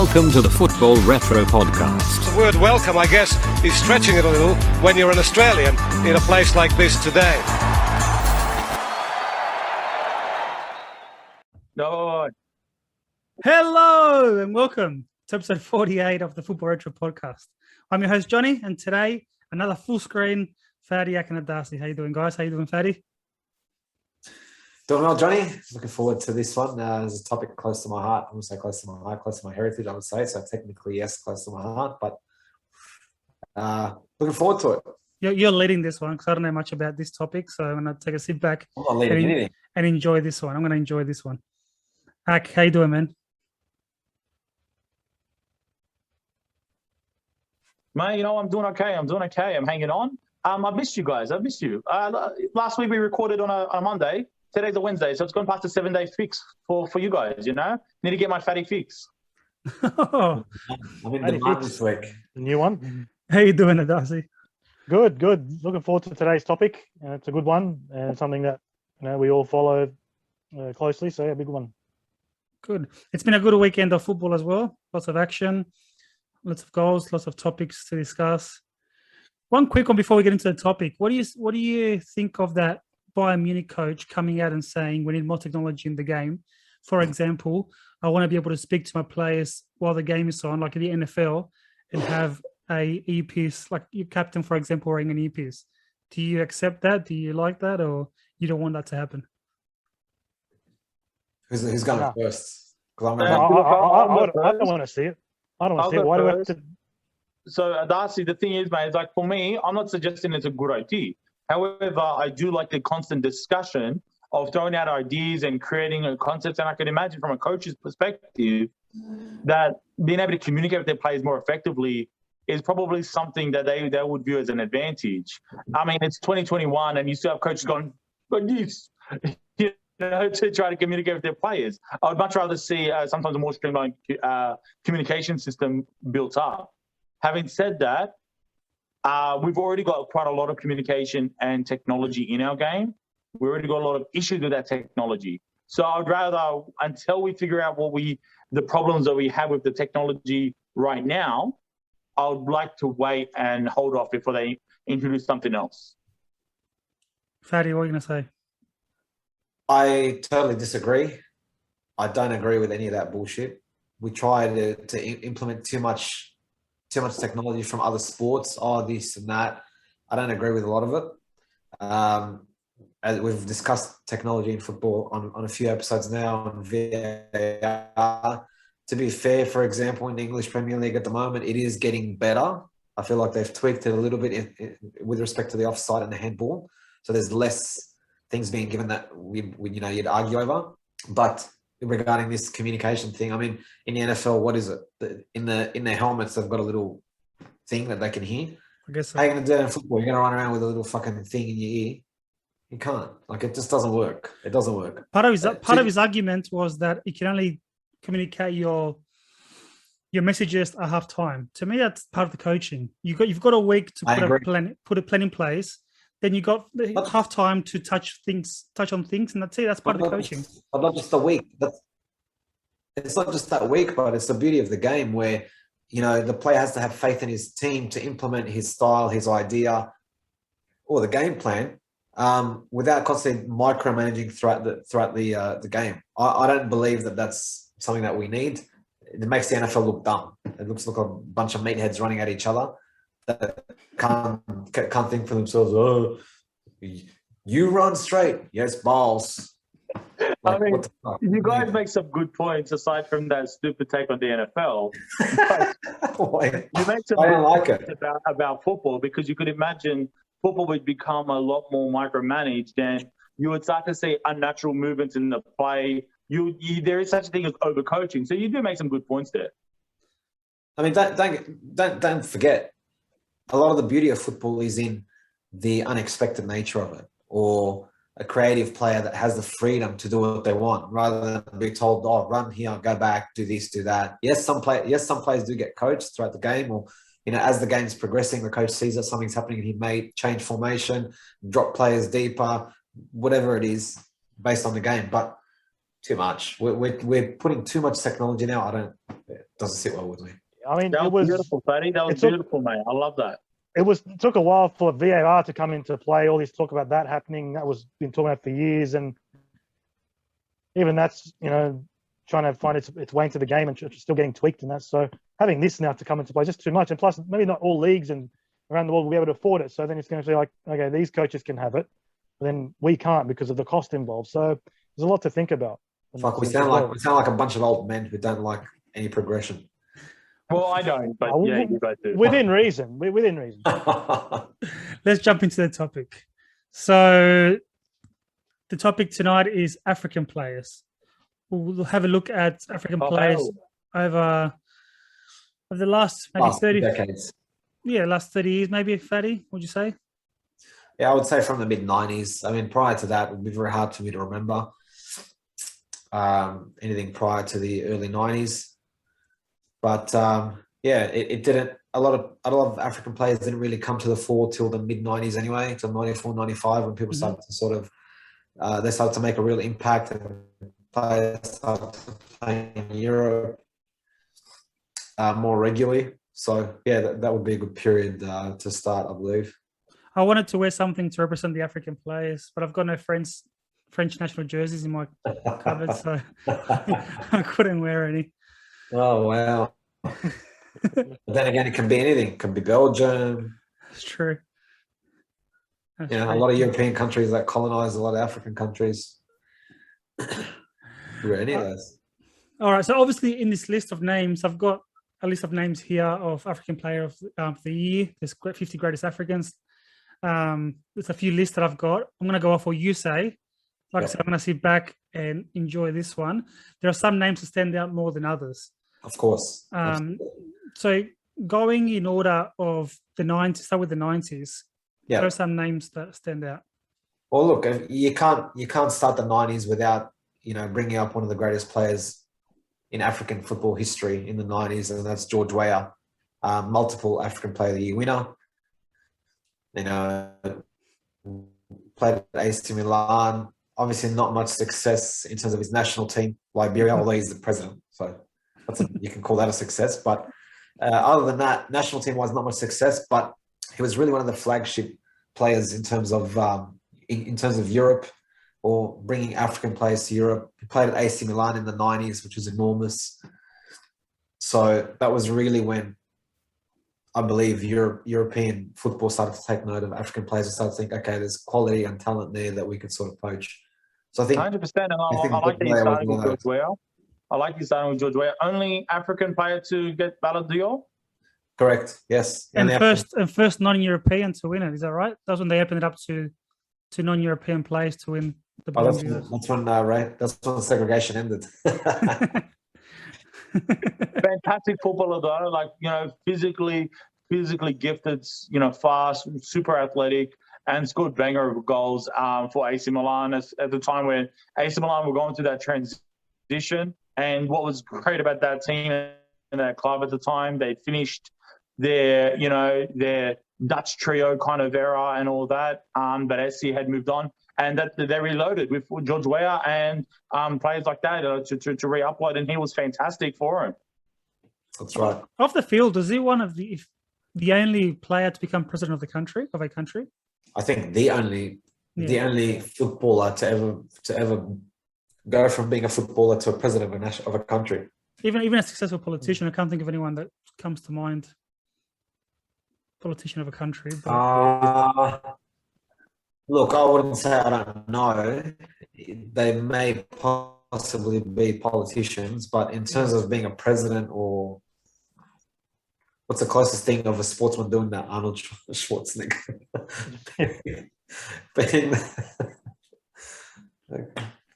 Welcome to the Football Retro Podcast. The word welcome, I guess, is stretching it a little when you're an Australian in a place like this today. No. Hello and welcome to episode 48 of the Football Retro Podcast. I'm your host, Johnny, and today, another full screen, Fadi, Akin and Darcy. How you doing, guys? How you doing, Fadi? Doing well, Johnny. Looking forward to this one. It's a topic close to my heart. I would say close to my heart, close to my heritage, I would say. So technically, yes, close to my heart. But looking forward to it. You're leading this one because I don't know much about this topic. So I'm going to take a sit back I'm not leading anything. and enjoy this one. I'm going to enjoy this one. Ak, how you doing, man? Mate, you know, I'm doing okay. I'm hanging on. I've missed you guys. I've missed you. Last week we recorded on a Monday. Today's a Wednesday, so it's gone past the 7-day fix for you guys, you know? Need to get my fatty fix. I'm in demand this week. The new one. How you doing, Darcy? Good. Looking forward to today's topic. It's a good one and something that we all follow closely. So a big one. Good. It's been a good weekend of football as well. Lots of action, lots of goals, lots of topics to discuss. One quick one before we get into the topic. What do you think of that Bayern Munich coach coming out and saying we need more technology in the game? For example, I want to be able to speak to my players while the game is on, like in the NFL, and have a earpiece, like your captain, for example, wearing an earpiece. Do you accept that? Do you like that, or you don't want that to happen? Who's going first? I don't want to see it. I don't want to see it. Why do we have to? So, Darcy, the thing is, mate, it's like for me, I'm not suggesting it's a good idea. However, I do like the constant discussion of throwing out ideas and creating a concept. And I can imagine from a coach's perspective that being able to communicate with their players more effectively is probably something that they would view as an advantage. I mean, it's 2021 and you still have coaches going this, to try to communicate with their players. I would much rather see sometimes a more streamlined communication system built up. Having said that, we've already got quite a lot of communication and technology in our game. We've already got a lot of issues with that technology. So I'd rather, until we figure out the problems that we have with the technology right now, I would like to wait and hold off before they introduce something else. Fadi, what are you going to say? I totally disagree. I don't agree with any of that bullshit. We try to implement too much technology from other sports, this and that. I don't agree with a lot of it. As we've discussed technology in football on a few episodes now on VAR. To be fair, for example, in the English Premier League at the moment, it is getting better. I feel like they've tweaked it a little bit with respect to the offside and the handball. So there's less things being given that you'd argue over. But regarding this communication thing, I mean, in the NFL, what is it? In their helmets, they've got a little thing that they can hear. I guess so. How are you going to do that in football? You're going to run around with a little fucking thing in your ear? You can't. Like, it just doesn't work. It doesn't work. Part of his argument was that you can only communicate your messages at half time. To me, that's part of the coaching. You've got a week to put a plan in place. Then you got half time to touch on things, and that's it. That's part of the coaching. But not just a week. It's not just that week, but it's the beauty of the game where the player has to have faith in his team to implement his style, his idea, or the game plan, without constantly micromanaging throughout the game. I don't believe that that's something that we need. It makes the NFL look dumb. It looks like a bunch of meatheads running at each other that can't think for themselves. Oh, you run straight. Yes, balls. I mean, you guys make some good points aside from that stupid take on the NFL. You make some good points about football, because you could imagine football would become a lot more micromanaged and you would start to see unnatural movements in the play. There is such a thing as overcoaching. So you do make some good points there. I mean, don't forget, a lot of the beauty of football is in the unexpected nature of it, or a creative player that has the freedom to do what they want rather than be told, run here, go back, do this, do that. Yes, some players do get coached throughout the game, or as the game's progressing, the coach sees that something's happening and he may change formation, drop players deeper, whatever it is based on the game. But too much. We're putting too much technology now. doesn't sit well with me. I mean, That it was was beautiful, Fatty. That was it took- beautiful, mate. I love that. it took a while for VAR to come into play. All this talk about that happening, that was been talking about for years, and even that's trying to find its way into the game and still getting tweaked in that. So having this now to come into play is just too much, and plus maybe not all leagues and around the world will be able to afford it. So then it's going to be like, okay, these coaches can have it, but then we can't because of the cost involved. So there's a lot to think about. Fuck, we sound like a bunch of old men who don't like any progression. Well, I don't, but Oh, yeah, you guys do. within reason. Within reason. Let's jump into the topic. So the topic tonight is African players. We'll have a look at African players over the last maybe Last 30 decades. Yeah, last 30 years, maybe, Fatty, would you say? Yeah, I would say from the mid-90s. I mean, prior to that, it would be very hard for me to remember anything prior to the early 90s. But yeah, it didn't. A lot of African players didn't really come to the fore till the mid-90s anyway, till 94, 95, when people started to sort of they started to make a real impact and players started to play in Europe more regularly. So yeah, that would be a good period to start, I believe. I wanted to wear something to represent the African players, but I've got no French national jerseys in my cupboard, so I couldn't wear any. Oh wow! But then again, it can be anything. It can be Belgium. That's true. That's A true. lot of European countries that colonized a lot of African countries. Were any of those? All right. So obviously, in this list of names, I've got a list of names here of African player of the year. There's 50 greatest Africans. There's a few lists that I've got. I'm going to go off what you say. Like I said, I'm going to sit back and enjoy this one. There are some names that stand out more than others. Of course. So going in order of the 90s, start with the 90s. Yeah. There are some names that stand out. Well, look, you can't start the 90s without bringing up one of the greatest players in African football history in the 90s, and that's George Weah, multiple African Player of the Year winner. Played at AC Milan. Obviously, not much success in terms of his national team, Liberia, although he's the president, so you can call that a success. But other than that, national team-wise, not much success. But he was really one of the flagship players in terms of Europe, or bringing African players to Europe. He played at AC Milan in the 90s, which was enormous. So that was really when I believe European football started to take note of African players and started to think, okay, there's quality and talent there that we could sort of poach. So I think 100%. And I like that you started with George Weah. I like you starting with George Weah. Only African player to get Ballon d'Or? correct. Yes. And the first non-European to win it. Is that right? That's when they opened it up to non-European players to win the Oh, Ballon d'Or. that's when segregation ended. Fantastic footballer though, physically gifted, fast, super athletic, and scored banger of goals for AC Milan at the time when AC Milan were going through that transition. And what was great about that team and that club at the time, they finished their Dutch trio kind of era and all that, but SC had moved on. And that they reloaded with George Weah and players like that to re-upload, and he was fantastic for him. That's right. Off the field, is he one of the only player to become president of a country? I think the only footballer to ever go from being a footballer to a president of a country. Even a successful politician. I can't think of anyone that comes to mind. Politician of a country. But... Look, I wouldn't say I don't know. They may possibly be politicians, but in terms of being a president, or what's the closest thing of a sportsman doing that? Arnold Schwarzenegger. But in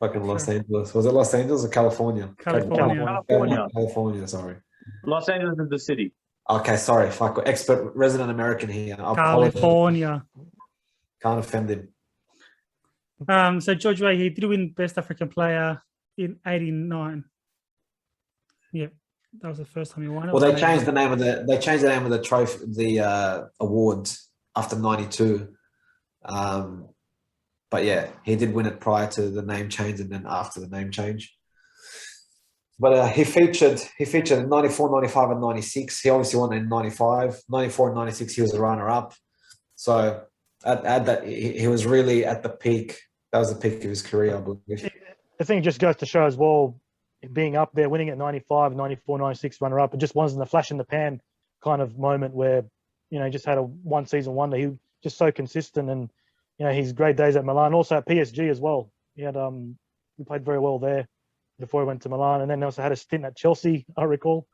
fucking Los Angeles. Was it Los Angeles or California? California, sorry. Los Angeles is the city. Okay, sorry. Fuck, expert resident American here. California. Can't offend him. So George Weah, he did win Best African Player in '89. Yep, that was the first time he won it. Well, they changed the name of the trophy, the award after '92. But yeah, he did win it prior to the name change and then after the name change. But he featured in 94, 95, and 96. He obviously won in 95. 94 and 96, he was a runner-up. So at that, he was really at the peak. That was the peak of his career, I believe. I think it just goes to show as well, being up there, winning at 95, 94, 96, runner-up, it just wasn't a flash in the pan kind of moment where, you know, he just had a one-season wonder. He was just so consistent, and, you know, his great days at Milan, also at PSG as well. He had he played very well there before he went to Milan, and then also had a stint at Chelsea, I recall,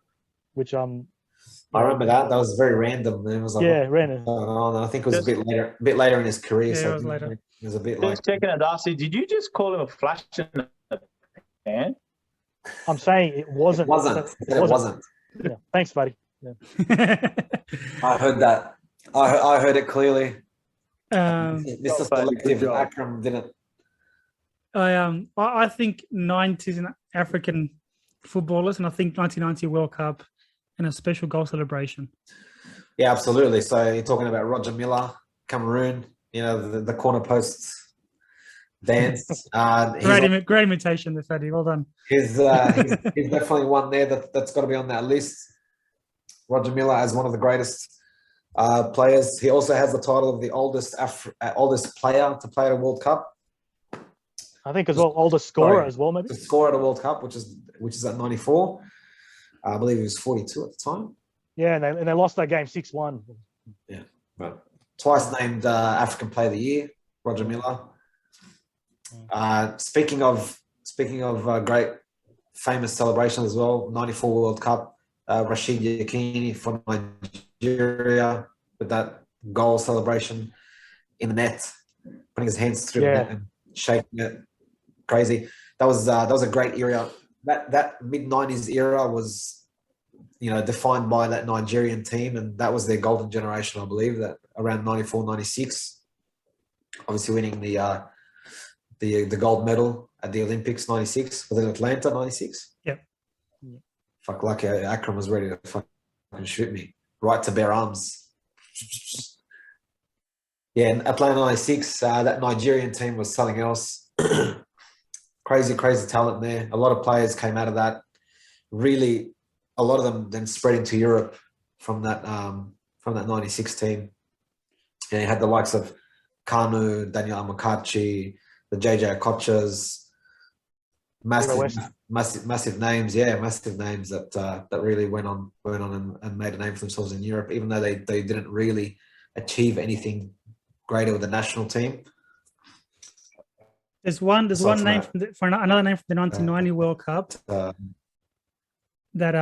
which I remember that. That was very random. It was like, yeah, random. I think it was a bit later in his career. Yeah, so it was later. It was a bit like. Just checking it, Darcy. Did you just call him a flash in the pan? I'm saying it wasn't. It wasn't. Yeah. Thanks, buddy. Yeah. I heard that. I heard it clearly. Mr. Selective Good job. Akram didn't. I think 90s in African footballers, and I think 1990 World Cup and a special goal celebration. Yeah, absolutely. So you're talking about Roger Miller, Cameroon. You know, the corner posts dance. Great imitation, the Fatty. Well done. He's definitely one there that's got to be on that list. Roger Miller as one of the greatest players. He also has the title of the oldest player to play at a World Cup. I think as well, oldest scorer as well, maybe. To score at a World Cup, which is at 94. I believe he was 42 at the time. Yeah, and they lost that game 6-1. Yeah, but twice named African Player of the Year, Roger Miller. Speaking of great famous celebrations as well, 94 World Cup, Rashid Yekini for Nigeria with that goal celebration in the net, putting his hands through the net and shaking it. Crazy. That was a great era. That mid-90s era was, you know, defined by that Nigerian team, and that was their golden generation, I believe, that around 94, 96. Obviously winning the gold medal at the Olympics 96, was it Atlanta 96? Yep. Fuck, lucky Akram was ready to fucking shoot me. Right to bare arms. Yeah, in Atlanta 96, that Nigerian team was something else. Crazy talent there. A lot of players came out of that. Really, a lot of them then spread into Europe from that 96 team. And you had the likes of Kanu, Daniel Amokachi, the JJ Okochas, massive names. Yeah, massive names that really went on and made a name for themselves in Europe, even though they didn't really achieve anything greater with the national team. There's one name another name from the 1990 World Cup that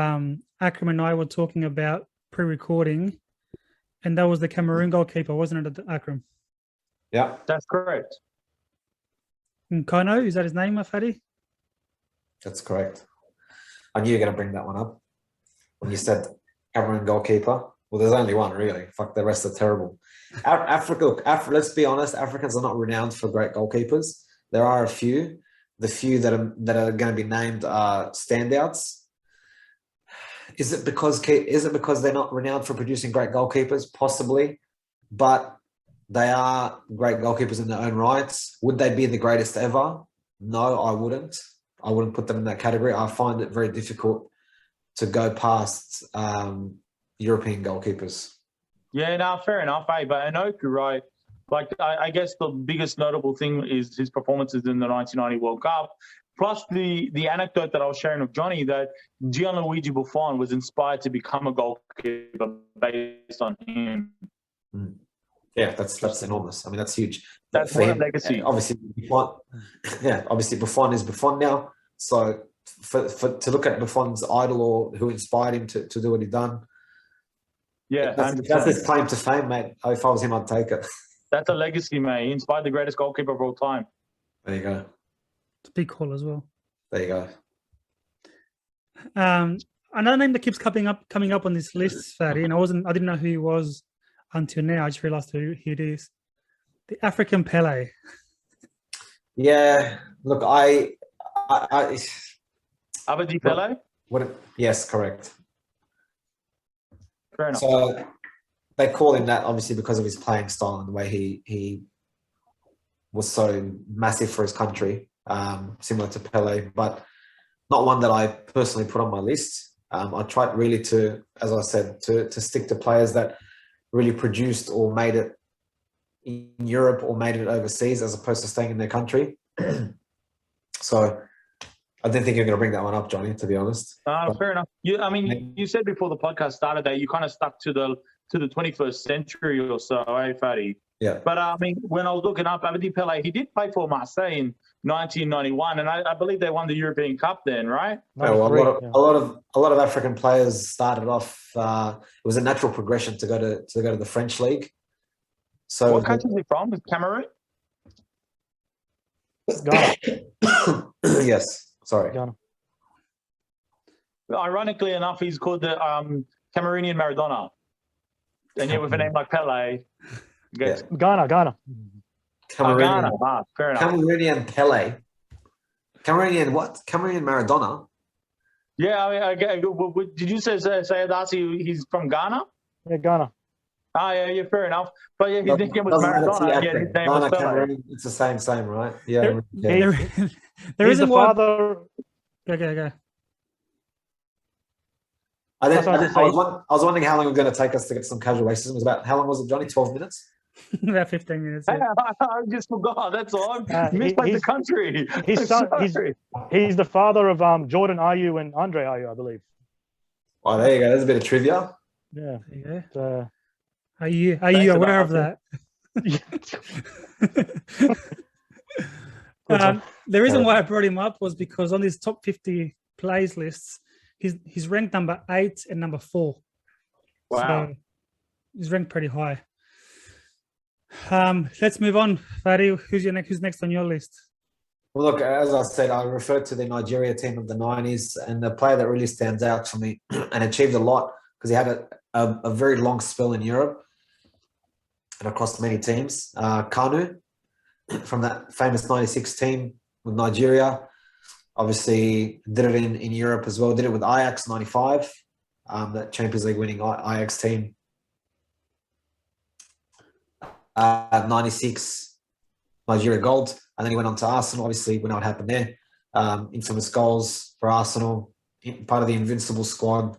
Akram and I were talking about pre-recording, and that was the Cameroon goalkeeper, wasn't it, Akram? Yeah, That's correct. Nkono, is that his name, Fatty? that's correct. I knew you were going to bring that one up when you said Cameroon goalkeeper. Well, there's only one really. Fuck, the rest are terrible. Africa, let's be honest. Africans are not renowned for great goalkeepers. There are a few. The few that are going to be named are standouts. Is it because they're not renowned for producing great goalkeepers? Possibly, but they are great goalkeepers in their own rights. Would they be the greatest ever? No, I wouldn't. I wouldn't put them in that category. I find it very difficult to go past European goalkeepers. Yeah, no, fair enough, eh? But Anoku, right? Like, I guess the biggest notable thing is his performances in the 1990 World Cup, plus the anecdote that I was sharing with Johnny that Gianluigi Buffon was inspired to become a goalkeeper based on him. Yeah, that's enormous. I mean, that's huge. That's For what a him, legacy. Obviously, Buffon is Buffon now. So to look at Buffon's idol or who inspired him to do what he done, Yeah, that's his claim to fame, mate. If I was him, I'd take it. That's a legacy, mate. He inspired the greatest goalkeeper of all time. There you go. It's a big call as well. There you go. Another name that keeps coming up on this list, Fatty, and I didn't know who he was until now. I just realized who it is. The African Pele. Yeah. Look, Abedi Pele? Yes, correct. Fair enough. So they call him that obviously because of his playing style and the way he was so massive for his country, similar to Pele. But not one that I personally put on my list. I tried really to, as I said, to stick to players that really produced or made it in Europe or made it overseas as opposed to staying in their country. So I didn't think you were going to bring that one up, Johnny, to be honest. Fair enough. You said before the podcast started that you kind of stuck to the 21st century or so, eh, Fatty? Yeah. But when I was looking up Abedi Pele, he did play for Marseille in 1991, and I believe they won the European Cup then, right? Yeah, well, 93, a lot of African players started off. It was a natural progression to go to the French league. So What country is he from? Cameroon? Ghana. Yes, sorry. Ghana. Ironically enough, he's called the Cameroonian Maradona. And yet with a name like Pele. Yeah. Ghana. Ghana. Fair enough. Cameroonian Pele. Cameroonian what? Cameroonian Maradona. Yeah, did you say Adasi, he's from Ghana? Yeah, Ghana. Yeah, fair enough. But yeah, his nickname was Maradona. Yeah, his name was Pele. Cameroon, it's the same, right? Yeah. There He's isn't the one. father. Okay. I That's what I was was wondering how long it was going to take us to get some casual racism. It was about, how long was it, Johnny? 12 minutes? About 15 minutes. I Yeah. just forgot. That's all. I missed the country. His son. Sorry. He's the father of Jordan Ayew and Andre Ayew, I believe. Oh, there you go. There's a bit of trivia. Yeah. There you go. Uh, Are you Thanks aware enough. of that? The reason why I brought him up was because on his top 50 plays lists, he's ranked number 8 and number 4. Wow. So he's ranked pretty high. Let's move on. Fadi, who's next on your list? Well, look, as I said, I referred to the Nigeria team of the 90s, and the player that really stands out for me and achieved a lot because he had a very long spell in Europe and across many teams. Kanu, from that famous 96 team with Nigeria, obviously did it in Europe as well. Did it with Ajax 95, that Champions League winning Ajax team. 96 Nigeria gold, and then he went on to Arsenal. Obviously, we know what happened there. Infamous goals for Arsenal, part of the invincible squad.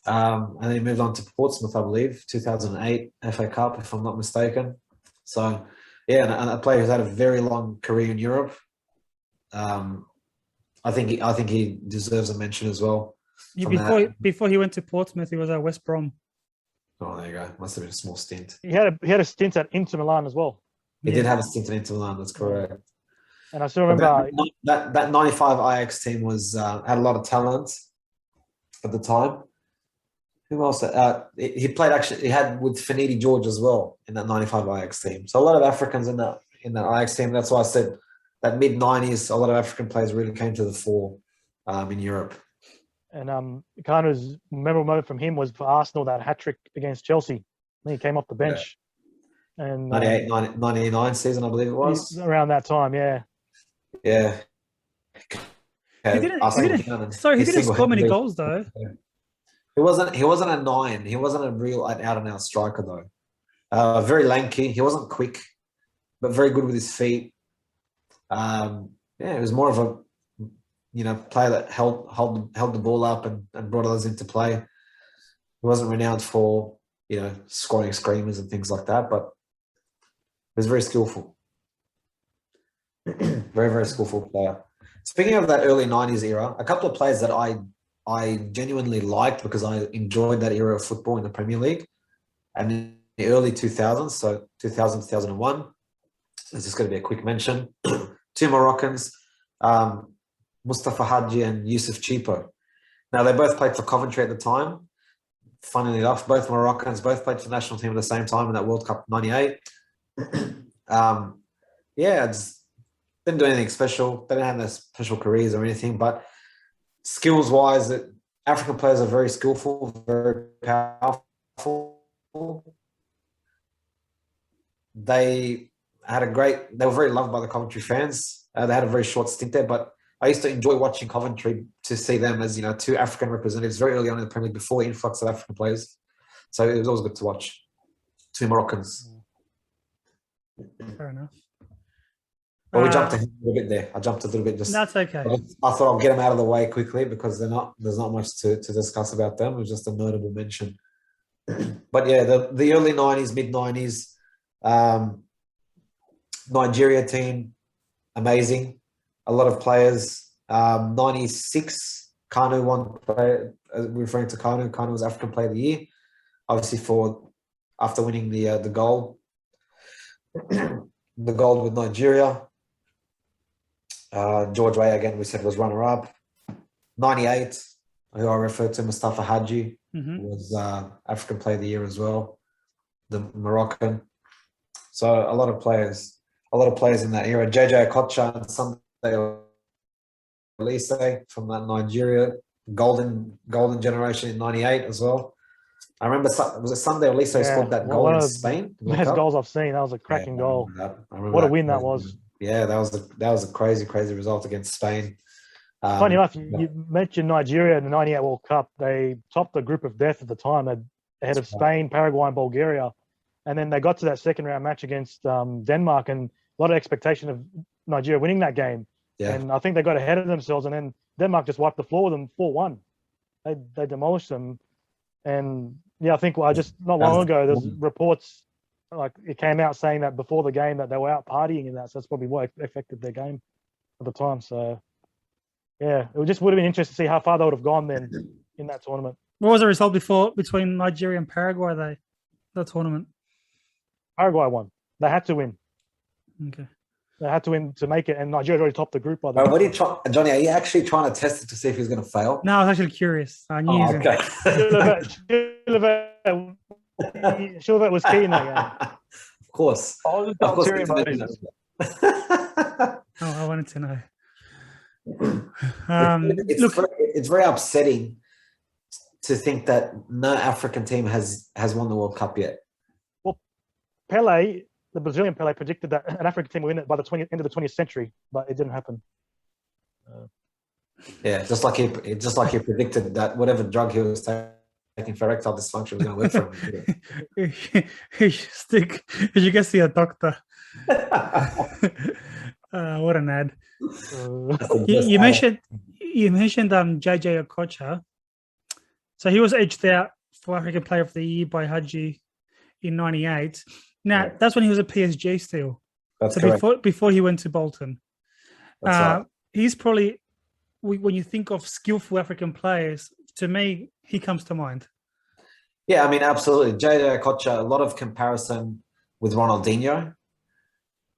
And then he moved on to Portsmouth, I believe, 2008 FA Cup, if I'm not mistaken. So, yeah, and a player who's had a very long career in Europe. I think he deserves a mention as well. Before he went to Portsmouth, he was at West Brom. Oh, there you go. Must have been a small stint. he had a stint at Inter Milan as well. He did have a stint in Inter Milan. That's correct. And I still remember That 95 Ajax team was had a lot of talent at the time. Who else? He played actually. He had with Finidi George as well in that 95 Ajax team. So a lot of Africans in that Ajax team. That's why I said that mid 90s, a lot of African players really came to the fore in Europe. and Kanu's memorable moment from him was for Arsenal, that hat trick against Chelsea. When he came off the bench. And 99 season, I believe it was. Around that time, yeah. Yeah. He didn't score many goals though. He wasn't a 9. He wasn't a real out and out striker though. Very lanky. He wasn't quick, but very good with his feet. It was more of a player that held the ball up and brought others into play. He wasn't renowned for scoring screamers and things like that, but he was very skillful. Very, very skillful player. Speaking of that early 90s era, a couple of players that I genuinely liked because I enjoyed that era of football in the Premier League. And in the early 2000s, so 2000, 2001, there's just going to be a quick mention. 2 Moroccans, Mustafa Hadji and Yusuf Chipo. Now, they both played for Coventry at the time. Funnily enough, both Moroccans, both played for the national team at the same time in that World Cup 98. Just didn't do anything special. They didn't have no special careers or anything, but skills-wise, African players are very skillful, very powerful. They were very loved by the Coventry fans. They had a very short stint there, but I used to enjoy watching Coventry to see them as 2 African representatives very early on in the Premier League before the influx of African players. So it was always good to watch 2 Moroccans. Fair enough. But we jumped ahead a little bit there. I jumped a little bit. That's okay. I thought I'll get them out of the way quickly because there's not much to discuss about them. It was just a notable mention. But yeah, the early 90s, mid 90s, Nigeria team, amazing. A lot of players. 96, Kanu won player, referring to Kanu. Kanu was African Player of the Year, obviously after winning the gold. The gold with Nigeria. George Weah, again, we said was runner-up. 98, who I referred to, Mustafa Hadji, was African Player of the Year as well, the Moroccan. So a lot of players in that era. JJ Okocha and Sunday Olise from that Nigeria golden generation in 98 as well. I remember, was it Sunday Olise scored that goal in Spain? Best goals I've seen. That was a cracking goal. What a win that was. Yeah, that was a crazy result against Spain. Funny enough, you mentioned Nigeria in the 98 World Cup. They topped the group of death at the time, ahead of Spain, Paraguay, and Bulgaria. And then they got to that second round match against Denmark, and a lot of expectation of Nigeria winning that game. Yeah. And I think they got ahead of themselves, and then Denmark just wiped the floor with them 4-1. They demolished them. And yeah, I think just not long ago, there's reports, like it came out saying that before the game that they were out partying in that. So that's probably what affected their game at the time. So yeah, it just would have been interesting to see how far they would have gone then in that tournament. What was the result between Nigeria and Paraguay, that tournament? Paraguay won. They had to win. Okay. They had to win to make it, and Nigeria already topped the group by the way. What are you Johnny, are you actually trying to test it to see if he's going to fail? No, I was actually curious. I knew okay. Chilivert was key in that game. Of course. I wanted to know. It's very upsetting to think that no African team has won the World Cup yet. Well, Pele, the Brazilian Pele, predicted that an African team would win it by the end of the 20th century, but it didn't happen. Yeah, just like he predicted that whatever drug he was taking for erectile dysfunction was going to work for him. You should get see a doctor. What an ad. You mentioned JJ Okocha. So he was edged out for African Player of the Year by Hadji in 98. Now, that's when he was at PSG still. That's so correct. before he went to Bolton. Right. He's probably, when you think of skillful African players, to me, he comes to mind. Yeah, I mean, absolutely. JJ Okocha, a lot of comparison with Ronaldinho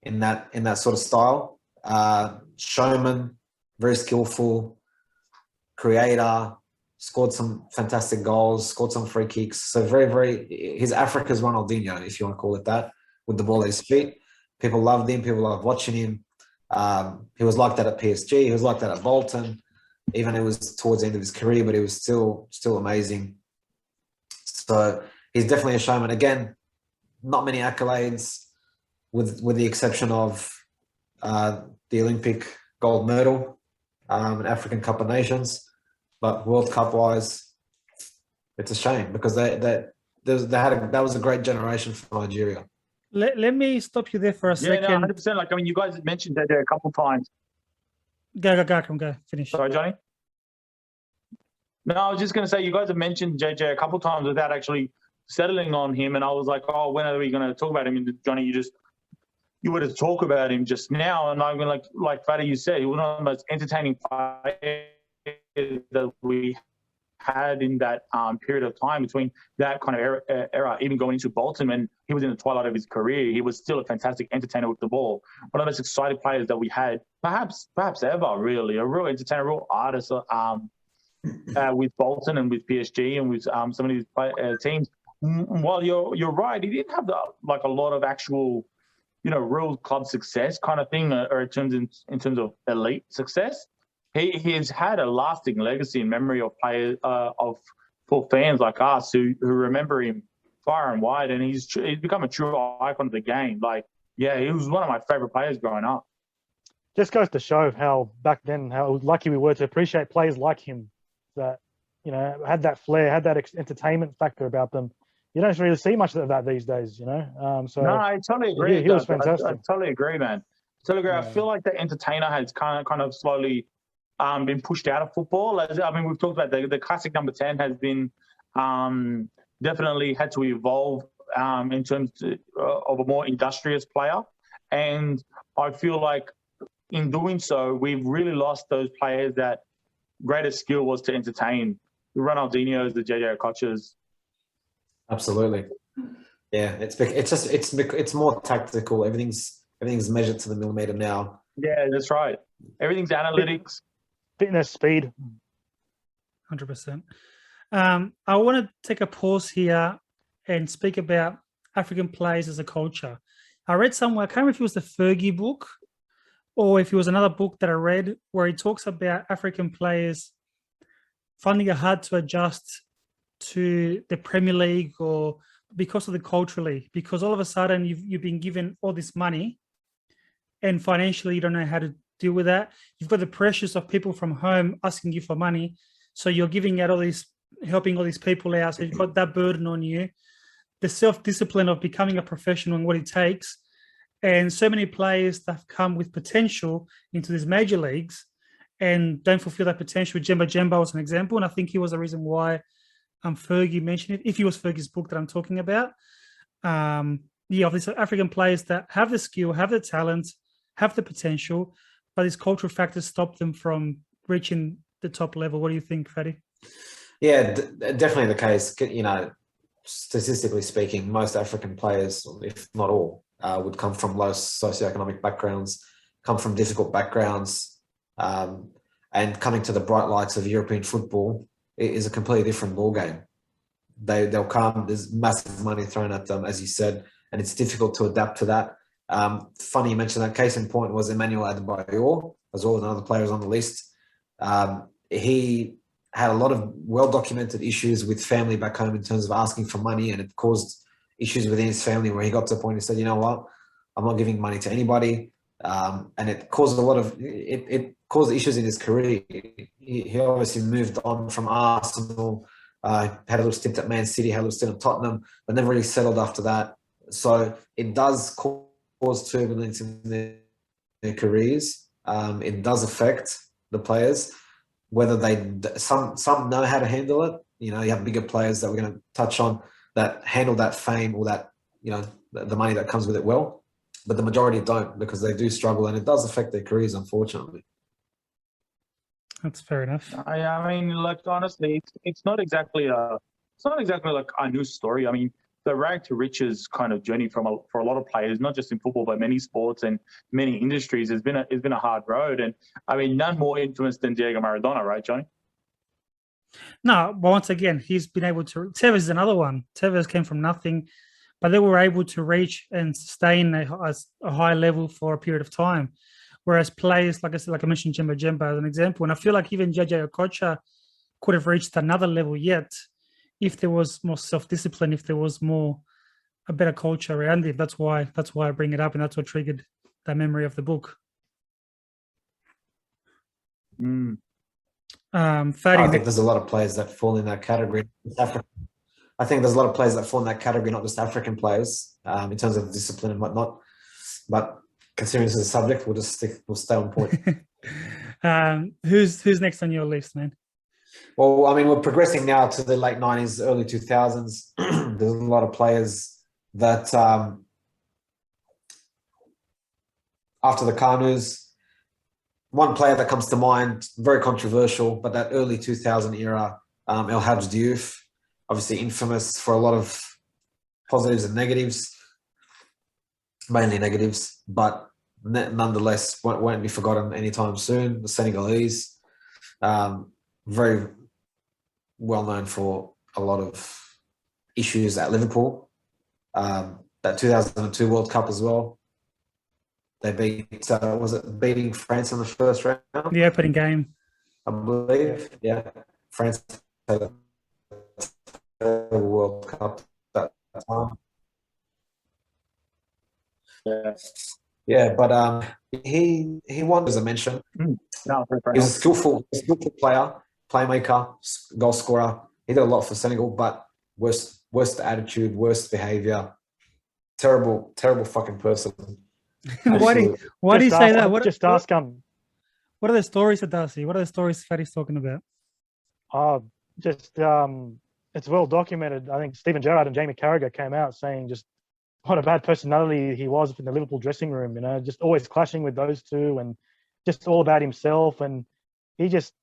in that sort of style. Showman, very skillful, creator, scored some fantastic goals, scored some free kicks. So he's Africa's Ronaldinho, if you want to call it that, with the ball at his feet. People loved him. People loved watching him. He was like that at PSG. He was like that at Bolton. Even it was towards the end of his career, but he was still amazing. So he's definitely a showman. Again, not many accolades, with the exception of the Olympic gold medal, and African Cup of Nations. But World Cup wise, it's a shame because that was a great generation for Nigeria. Let me stop you there for a second. Yeah, no, 100%. Like, I mean, you guys have mentioned that there a couple of times. Go. Finish. Sorry, Johnny? No, I was just going to say, you guys have mentioned JJ a couple of times without actually settling on him. And I was like, oh, when are we going to talk about him? And Johnny, you were to talk about him just now. And I'm going like Fadi, you said, he was one of the most entertaining players that we had in that period of time between that kind of era, even going into Bolton when he was in the twilight of his career. He was still a fantastic entertainer with the ball. One of the most exciting players that we had, perhaps ever, really. A real entertainer, a real artist with Bolton and with PSG and with some of these teams. While you're right, he didn't have a lot of actual, real club success kind of thing, or in terms of elite success. He has had a lasting legacy and memory of players, for fans like us who remember him far and wide, and he's become a true icon of the game. He was one of my favorite players growing up. Just goes to show how back then how lucky we were to appreciate players like him that had that flair, had that entertainment factor about them. You don't really see much of that these days, So no, I totally agree. He was fantastic. I totally agree, man. I feel like the entertainer has kind of slowly been pushed out of football. I mean, we've talked about the classic number 10 has been definitely had to evolve in terms of a more industrious player. And I feel like in doing so, we've really lost those players that greatest skill was to entertain. The Ronaldinho's, the JJ Okochas. Absolutely. Yeah, it's more tactical. Everything's measured to the millimeter now. Yeah, that's right. Everything's analytics. Fitness, speed. 100%. I want to take a pause here and speak about African players as a culture. I read somewhere, I can't remember if it was the Fergie book or if it was another book that I read where he talks about African players finding it hard to adjust to the Premier League or because of the culturally, because all of a sudden you've been given all this money and financially you don't know how to deal with that. You've got the pressures of people from home asking you for money. So you're giving out all these, helping all these people out. So you've got that burden on you, the self-discipline of becoming a professional and what it takes. And so many players that have come with potential into these major leagues and don't fulfill that potential. Jemba was an example. And I think he was the reason why Fergie mentioned it, if it was Fergie's book that I'm talking about. These African players that have the skill, have the talent, have the potential, but these cultural factors stop them from reaching the top level. What do you think, Fatty? Yeah, definitely the case. You know, statistically speaking, most African players, if not all, would come from low socioeconomic backgrounds, come from difficult backgrounds, and coming to the bright lights of European football is a completely different ballgame. They'll come, there's massive money thrown at them, as you said, and it's difficult to adapt to that. Funny you mentioned that. Case in point was Emmanuel Adebayor, as well as another players on the list. He had a lot of well-documented issues with family back home in terms of asking for money, and it caused issues within his family where he got to a point he said, you know what, I'm not giving money to anybody. And it caused it caused issues in his career. He obviously moved on from Arsenal, had a little stint at Man City, had a little stint at Tottenham, but never really settled after that. So it does cause turbulence in their careers. It does affect the players, whether some know how to handle it. You know, you have bigger players that we're going to touch on that handle that fame or that, you know, the money that comes with it well, but the majority don't, because they do struggle, and it does affect their careers, unfortunately. That's fair enough. I mean, like, honestly, it's not exactly like a new story. I mean, the rag to riches kind of journey for a lot of players, not just in football, but many sports and many industries, has been a hard road. And I mean, none more influenced than Diego Maradona, right, Johnny? No, but once again, he's been able to. Tevez is another one. Tevez came from nothing, but they were able to reach and sustain a high level for a period of time. Whereas players, like I said, like I mentioned, Jemba as an example, and I feel like even JJ Okocha could have reached another level yet if there was more self-discipline, if there was a better culture around it. That's why I bring it up, and that's what triggered that memory of the book. I think there's a lot of players that fall in that category. I think there's a lot of players that fall in that category, not just African players, in terms of discipline and whatnot. But considering this is a subject, we'll stay on point. Who's next on your list, man? Well, I mean, we're progressing now to the late 90s, early 2000s. There's a lot of players that, after the Kanus, one player that comes to mind, very controversial, but that early 2000 era, El Hadji Diouf, obviously infamous for a lot of positives and negatives, mainly negatives, but nonetheless won't be forgotten anytime soon. The Senegalese, very well known for a lot of issues at Liverpool. That 2002 World Cup as well. They beat, was it beating France in the first round? The opening game, I believe. Yeah, France had a World Cup that time. Yeah, but he won, as I mentioned. No, He was a skillful player, playmaker, goal scorer. He did a lot for Senegal, but worst attitude, worst behaviour, terrible fucking person. why do you, Absolutely. why do you Just say ask- that? What, Just ask him. what are the stories at Darcy? What are the stories Fatty's talking about? Just it's well documented. I think Stephen Gerrard and Jamie Carragher came out saying just what a bad personality he was in the Liverpool dressing room. You know, just always clashing with those two, and just all about himself. And he just,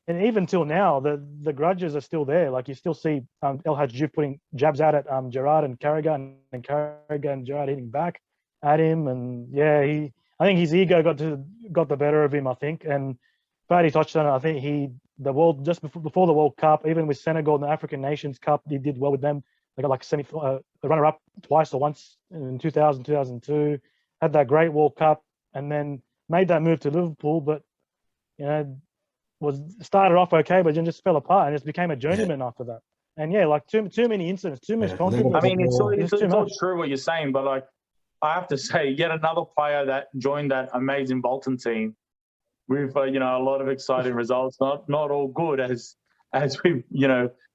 and even till now, the grudges are still there. Like you still see El Hadji Diouf putting jabs out at Gerrard and Carragher, and Carragher and Gerrard hitting back at him. And yeah, I think his ego got the better of him. I think, and Fatty touched on it. I think the world just before the World Cup, even with Senegal in the African Nations Cup, he did well with them. They got like a runner-up twice or once in 2000, 2002. Had that great World Cup, and then made that move to Liverpool. But you know, started off okay, but then just fell apart and just became a journeyman after that. And yeah, like too many incidents, too much Yeah, controversy. I mean, it's Just too all much. true what you're saying, but like, I have to say, yet another player that joined that amazing Bolton team with a lot of exciting results. Not all good as we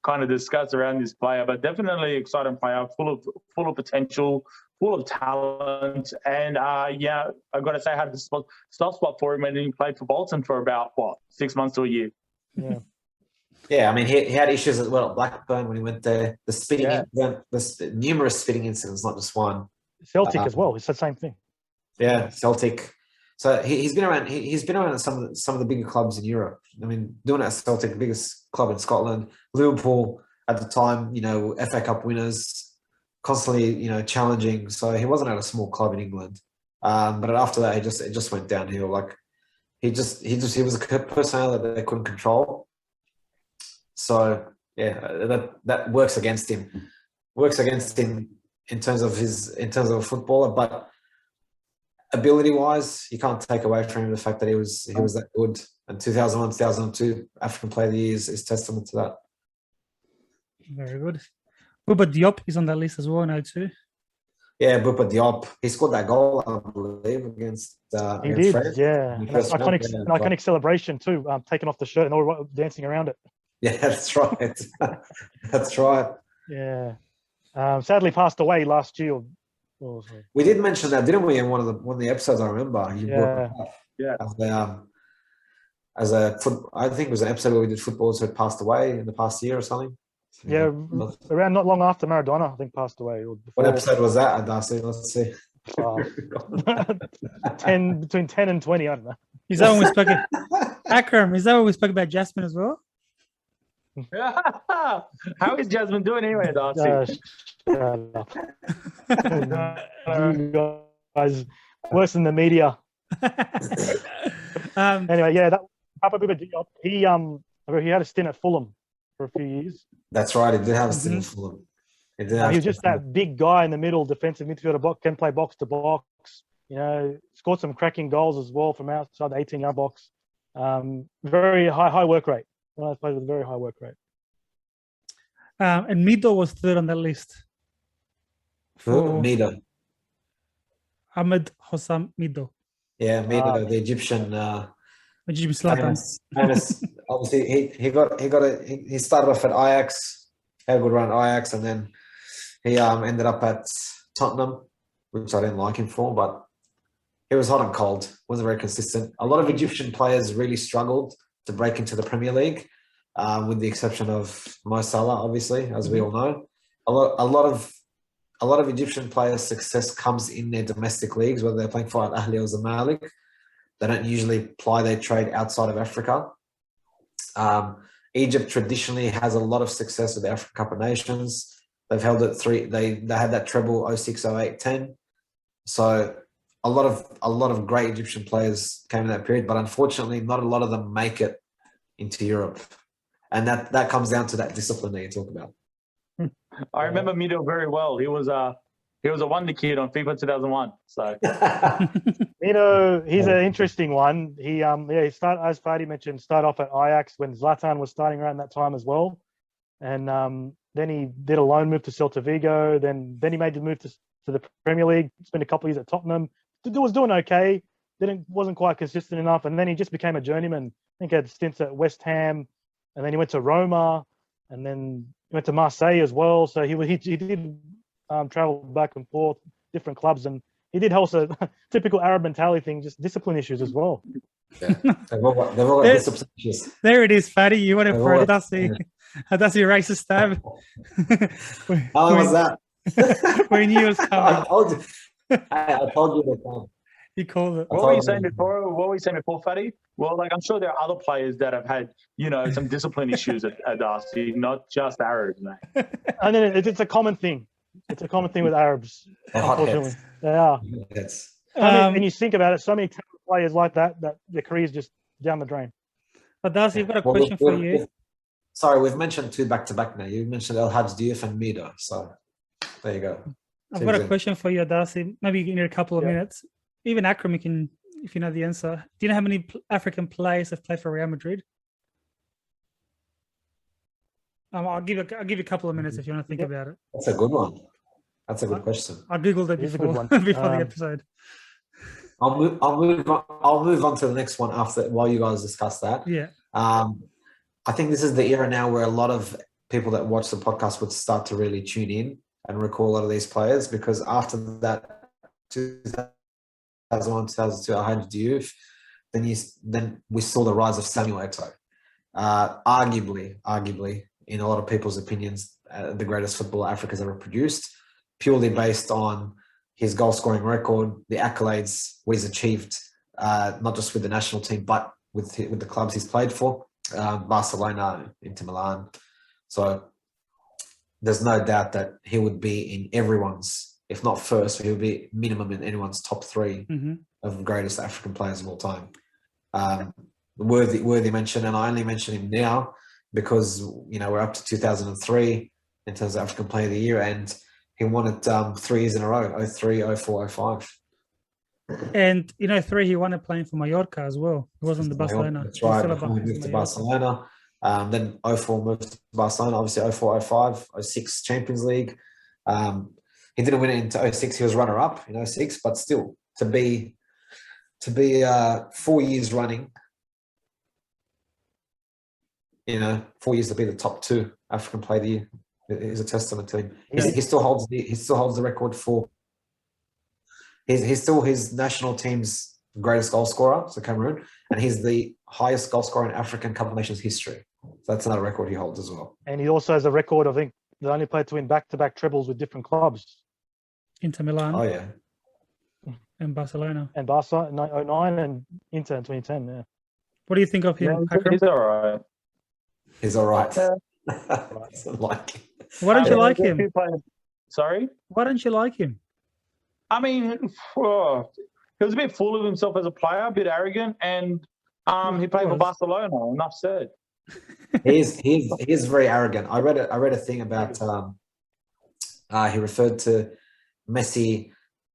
kind of discussed around this player, but definitely exciting player, full of potential, full of talent, and yeah, I've got to say, I had a soft spot for him when he played for Bolton for about 6 months to a year. Yeah. Yeah, I mean, he had issues as well at Blackburn when he went there. The spitting incident, numerous spitting incidents, not just one. Celtic as well. It's the same thing. Yeah, Celtic. So he's been around. He's been around some of the bigger clubs in Europe. I mean, doing it at Celtic, the biggest club in Scotland. Liverpool at the time, FA Cup winners, constantly, challenging. So he wasn't at a small club in England. But after that, it just went downhill. Like he was a personality that they couldn't control. So yeah, that works against him. Works against him in terms of a footballer, but ability-wise, you can't take away from him the fact that he was that good. And 2001, 2002 African Player of the Year is testament to that. Very good. Bouba Diop is on that list as well now too. Yeah, Bouba Diop. He scored that goal, I believe, against He did, France. yeah. In An the first round, iconic celebration too, taking off the shirt and all dancing around it. Yeah, that's right. That's right. Yeah. Sadly passed away last year. We did mention that, didn't we, in one of the episodes? I remember. You brought it up. Yeah. I think it was an episode where we did footballers who had passed away in the past year or something. Yeah, around not long after Maradona, I think, passed away. Or before. What episode was that, Darcy? Let's see. Between 10 and 20, I don't know. Is that when we spoke? Akram, is that when we spoke about Jasmine as well? How is Jasmine doing anyway, Darcy? Shut up. You guys, worse than the media. Anyway, yeah, that Papa Bouba Diop, he had a stint at Fulham for a few years. That's right. He did have a stint in Fulham. He was just that big guy in the middle, defensive midfielder, can play box to box. Scored some cracking goals as well from outside the 18-yard box. Very high work rate. One of those players with a very high work rate. And Mido was third on that list. Mido. Ahmed Hossam Mido. Yeah, Mido, the Egyptian. Famous. Obviously, he started off at Ajax, had a good run at Ajax, and then he ended up at Tottenham, which I didn't like him for, but he was hot and cold, wasn't very consistent. A lot of Egyptian players really struggled to break into the Premier League, with the exception of Mo Salah, obviously, as we all know. A lot of Egyptian players' success comes in their domestic leagues, whether they're playing for Al Ahly or Zamalek. They don't usually ply their trade outside of Africa. Egypt traditionally has a lot of success with the African Cup of Nations. They've held it they had that treble 06, 08, 10. So a lot of great Egyptian players came in that period, but unfortunately not a lot of them make it into Europe. And that comes down to that discipline that you talk about. I remember Mido very well. He was a wonder kid on FIFA 2001. So he's an interesting one. He started, as Fadi mentioned, started off at Ajax when Zlatan was starting around that time as well, and then he did a loan move to Celta Vigo. Then he made the move to the Premier League. Spent a couple of years at Tottenham. Was doing okay. Wasn't quite consistent enough, and then he just became a journeyman. I think he had stints at West Ham, and then he went to Roma, and then he went to Marseille as well. So he did travel back and forth, different clubs, and he did also typical Arab mentality thing, just discipline issues as well. Yeah. They've all got There- discipline issues. There it is, Fatty. You went They've for all a got- dusty racist stab. How long was that? We knew it was I coming. told you. I told you that. He called it. I What were you told saying you. before? What were you saying before, Fatty? Well, like I'm sure there are other players that have had, some discipline issues at Darcy, not just Arabs, mate. And then it's a common thing. It's a common thing with Arabs, They're unfortunately. hotheads. They are. Hotheads. And you think about it, so many talented players like that their careers just down the drain. But Darcy, I've got a Well, question for you. Sorry, we've mentioned 2 back-to-back now. You mentioned El Hadj Diouf and Mido. So there you go. I've got a Seems question for you, Darcy. Maybe you need a couple of Yeah. minutes. Even Akram, you can, if you know the answer. Do you know how many African players have played for Real Madrid? I'll give you a couple of minutes if you want to think Yeah. about it. That's a good one. That's a good question. I googled it It is a before good one. before the Um, episode. I'll move on to the next one after while you guys discuss that. Yeah. I think this is the era now where a lot of people that watch the podcast would start to really tune in and recall a lot of these players, because after that 2001, 2002, Al Hadj Diouf, then we saw the rise of Samuel Eto'o. Arguably, in a lot of people's opinions, the greatest footballer Africa's ever produced, purely based on his goal scoring record, the accolades he's achieved, not just with the national team, but with the clubs he's played for, Barcelona, Inter Milan. So there's no doubt that he would be in everyone's, if not first, he would be minimum in anyone's top 3 Hmm. of greatest African players of all time. Worthy mention, and I only mention him now because we're up to 2003 in terms of African Player of the Year, and he won it 3 years in a row: 03, 04, 05. And 03, he won it playing for Mallorca as well. He wasn't the Barcelona. That's He was right. still a Before we moved to Mallorca. Barcelona. Then 04 moved to Barcelona. Obviously 04, 05, 06 Champions League. He didn't win it into 06. He was runner-up in 06, but still to be 4 years running, 4 years to be the top 2 African Player of the Year is a testament to him. He still holds the record for. He's still his national team's greatest goal scorer, so Cameroon, and he's the highest goal scorer in African Cup of Nations history. So that's another record he holds as well. And he also has a record, I think, the only player to win back-to-back trebles with different clubs. Inter Milan Oh yeah, and Barcelona. And Barca in 09 and Inter in 2010, yeah. What do you think of him, Yeah, Akram? he's all right. he's all right. Yeah. Why don't you like There's a him? few players- Sorry? Why don't you like him? I mean, he was a bit full of himself as a player, a bit arrogant, and he played for was. Barcelona. Enough said. He's very arrogant. I read a thing about he referred to Messi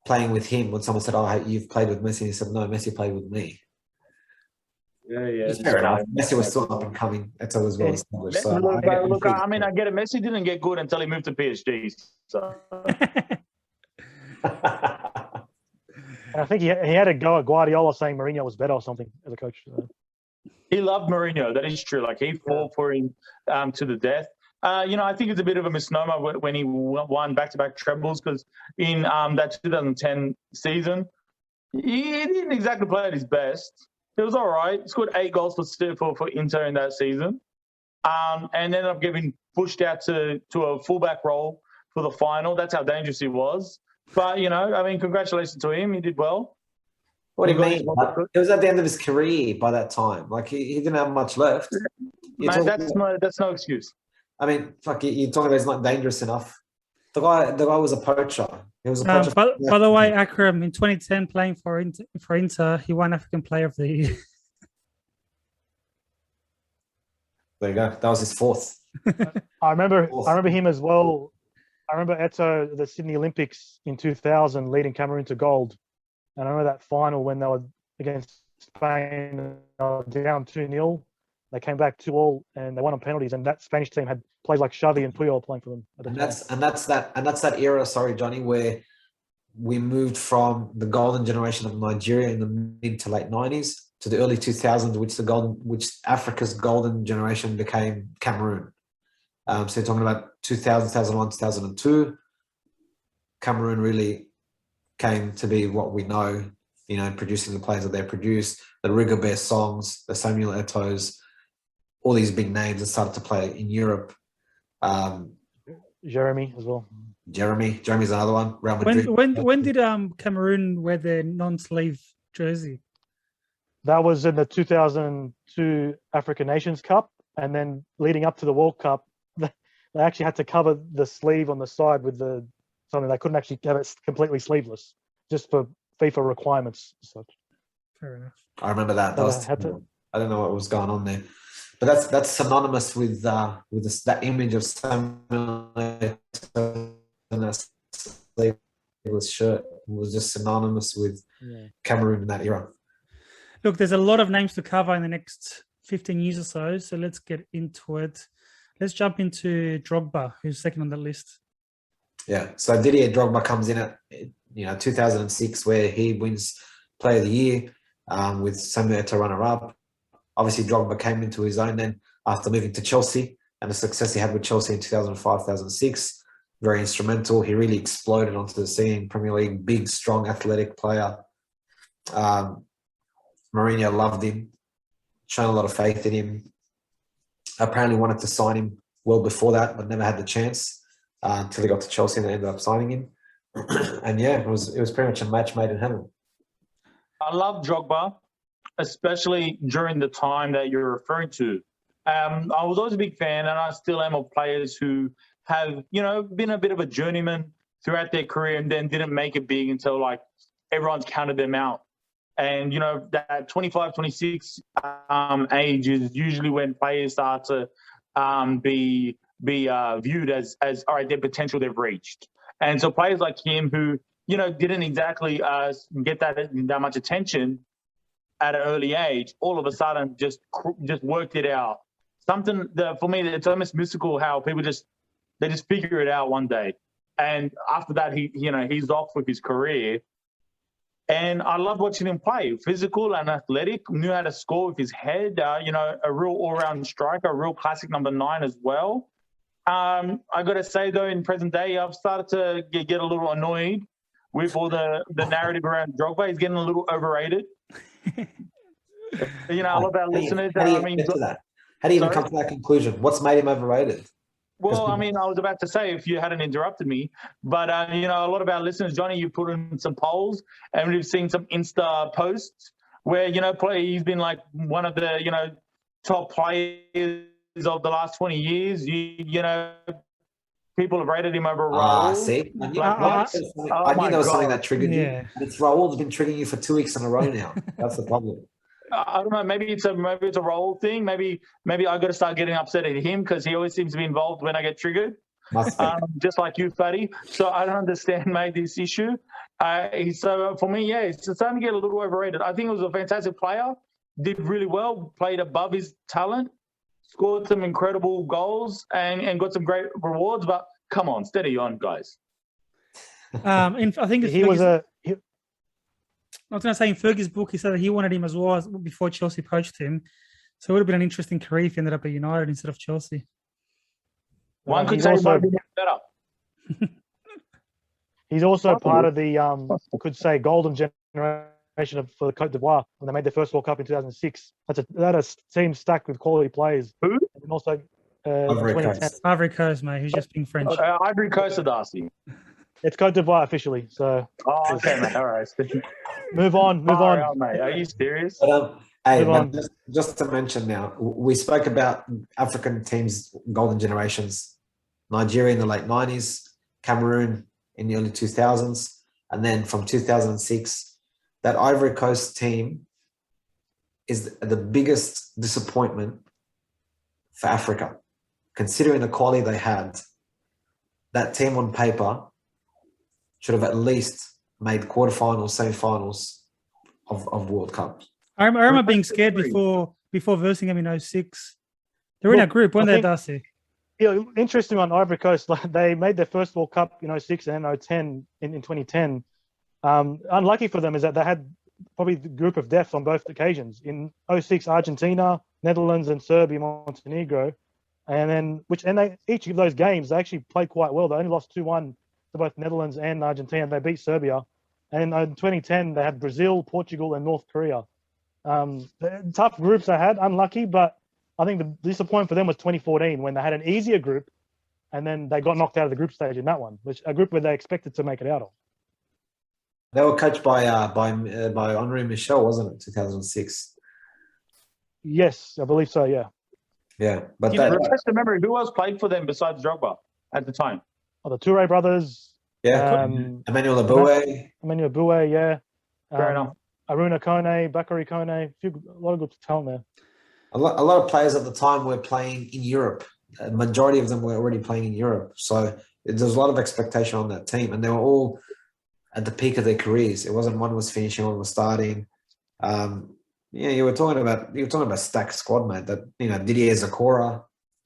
playing with him when someone said, "Oh, you've played with Messi." He said, "No, Messi played with me." Yeah. Fair enough. Messi was still up and coming. Eto'o was well established. So I mean, I get it. Messi didn't get good until he moved to PSG. So And I think he had a go at Guardiola saying Mourinho was better or something as a coach. he loved Mourinho. That is true. Like he fought for him to the death. I think it's a bit of a misnomer when he won back-to-back trebles, because in that 2010 season, he didn't exactly play at his best. It was all right. He scored 8 goals for Inter in that season, and ended up getting pushed out to a fullback role for the final. That's how dangerous he was. But, I mean, congratulations to him. He did well. What do you He got mean? his one- It was at the end of his career by that time. Like he didn't have much left. You're Mate, talking- that's no excuse. I mean, fuck, you're talking about he's not dangerous enough. The guy was a poacher. He was a poacher. By the way, Akram, in 2010, playing for Inter, he won African Player of the Year. There you go. That was his 4th. I remember him as well. I remember Eto'o, the Sydney Olympics in 2000, leading Cameroon to gold. And I remember that final when they were against Spain, down 2-0. They came back 2-2 and they won on penalties. And that Spanish team had players like Xavi and Puyol playing for them at the time. And that's that era, sorry, Johnny, where we moved from the golden generation of Nigeria in the mid to late 90s to the early 2000s, which Africa's golden generation became Cameroon. So you're talking about 2000, 2001, 2002. Cameroon really came to be what we know, you know, producing the players that they produced, the Rigobert songs, the Samuel Eto'os, all these big names that started to play in Europe. Jeremy as well. Jeremy's another one. Real Madrid. When did Cameroon wear their non-sleeve jersey? That was in the 2002 African Nations Cup, and then leading up to the World Cup, they actually had to cover the sleeve on the side with something. They couldn't actually have it completely sleeveless, just for FIFA requirements. Such. Fair enough. I remember that. I don't know what was going on there, but that's synonymous with that image of Samuel Eto'o and that sleeveless shirt. It was just synonymous with Cameroon in that era. Look, there's a lot of names to cover in the next 15 years or so, so let's get into it. Let's jump into Drogba, who's second on the list. Yeah, so Didier Drogba comes in at 2006, where he wins Player of the Year with Samuel Eto'o runner-up. Obviously, Drogba came into his own then after moving to Chelsea, and the success he had with Chelsea in 2005-2006, very instrumental. He really exploded onto the scene, Premier League, big, strong, athletic player. Mourinho loved him, shown a lot of faith in him. Apparently wanted to sign him well before that, but never had the chance until he got to Chelsea and they ended up signing him. And yeah, it was pretty much a match made in heaven. I love Drogba, especially during the time that you're referring to. I was always a big fan, and I still am, of players who have, been a bit of a journeyman throughout their career and then didn't make it big until like everyone's counted them out. And, that 25, 26 age is usually when players start to be viewed as all right, their potential they've reached. And so players like him who, didn't exactly get that much attention at an early age, all of a sudden just worked it out. Something that, for me, it's almost mystical how people they just figure it out one day. And after that, he's off with his career. And I loved watching him play. Physical and athletic, knew how to score with his head, a real all-round striker, a real classic number 9 as well. I got to say, though, in present day, I've started to get a little annoyed with all the narrative around Drogba. He's getting a little overrated. A lot of our listeners... How do you even come to that conclusion? What's made him overrated? Well, I was about to say, if you hadn't interrupted me, but, a lot of our listeners, Johnny, you put in some polls and we've seen some Insta posts where, he's been like one of the, top players of the last 20 years. People have rated him over Raul. See? I knew there was something that triggered you. And it's Raul's been triggering you for 2 weeks in a row now. That's the problem. I don't know. Maybe it's a role thing. Maybe I got to start getting upset at him because he always seems to be involved when I get triggered. Just like you, Fatty. So I don't understand, mate, this issue. So for me, it's starting to get a little overrated. I think he was a fantastic player. Did really well. Played above his talent. Scored some incredible goals and got some great rewards. But come on, steady on, guys. I think he was a. I was going to say, in Fergie's book, he said that he wanted him as well before Chelsea poached him. So it would have been an interesting career if he ended up at United instead of Chelsea. One could say also better. He's also part of the, could say, golden generation for the Côte d'Ivoire when they made their first World Cup in 2006. That a team stacked with quality players. Who? And also Ivory Coast, mate. He's just being French. Ivory Coast, Darcy. It's Côte d'Ivoire officially. So. Oh, okay, mate. All right. Move on. Mate. Are you serious? Just to mention now, we spoke about African teams' golden generations. Nigeria in the late 90s, Cameroon in the early 2000s, and then from 2006, that Ivory Coast team is the biggest disappointment for Africa. Considering the quality they had, that team on paper should have at least made quarterfinals, semi-finals of World Cup. I remember being scared before versing them in 06. They're in a group, weren't they, Darcy? Yeah, interesting on Ivory Coast. They made their first World Cup in 06 and then 010 in 2010. Unlucky for them is that they had probably the group of death on both occasions. In 06, Argentina, Netherlands, and Serbia, Montenegro. And then, each of those games, they actually played quite well. They only lost 2-1 to both Netherlands and Argentina. They beat Serbia. And in 2010, they had Brazil, Portugal, and North Korea. Tough groups they had, unlucky, but I think the disappointment for them was 2014 when they had an easier group, and then they got knocked out of the group stage in that one, which a group where they expected to make it out of. They were coached by Henri Michel, wasn't it? 2006. Yes, I believe so. Yeah. Yeah, but You know, refresh the memory. Who else played for them besides Drogba at the time? Oh, the Toure brothers. yeah, Emmanuel Aboué. Emmanuel Boué, yeah. Fair enough. Aruna Kone, Bakary Kone, a lot of good talent there. A lot of players at the time were playing in Europe. A majority of them were already playing in Europe. So there's a lot of expectation on that team, and they were all at the peak of their careers. It wasn't one was finishing, one was starting. You were talking about stacked squad, mate. That Didier Zakora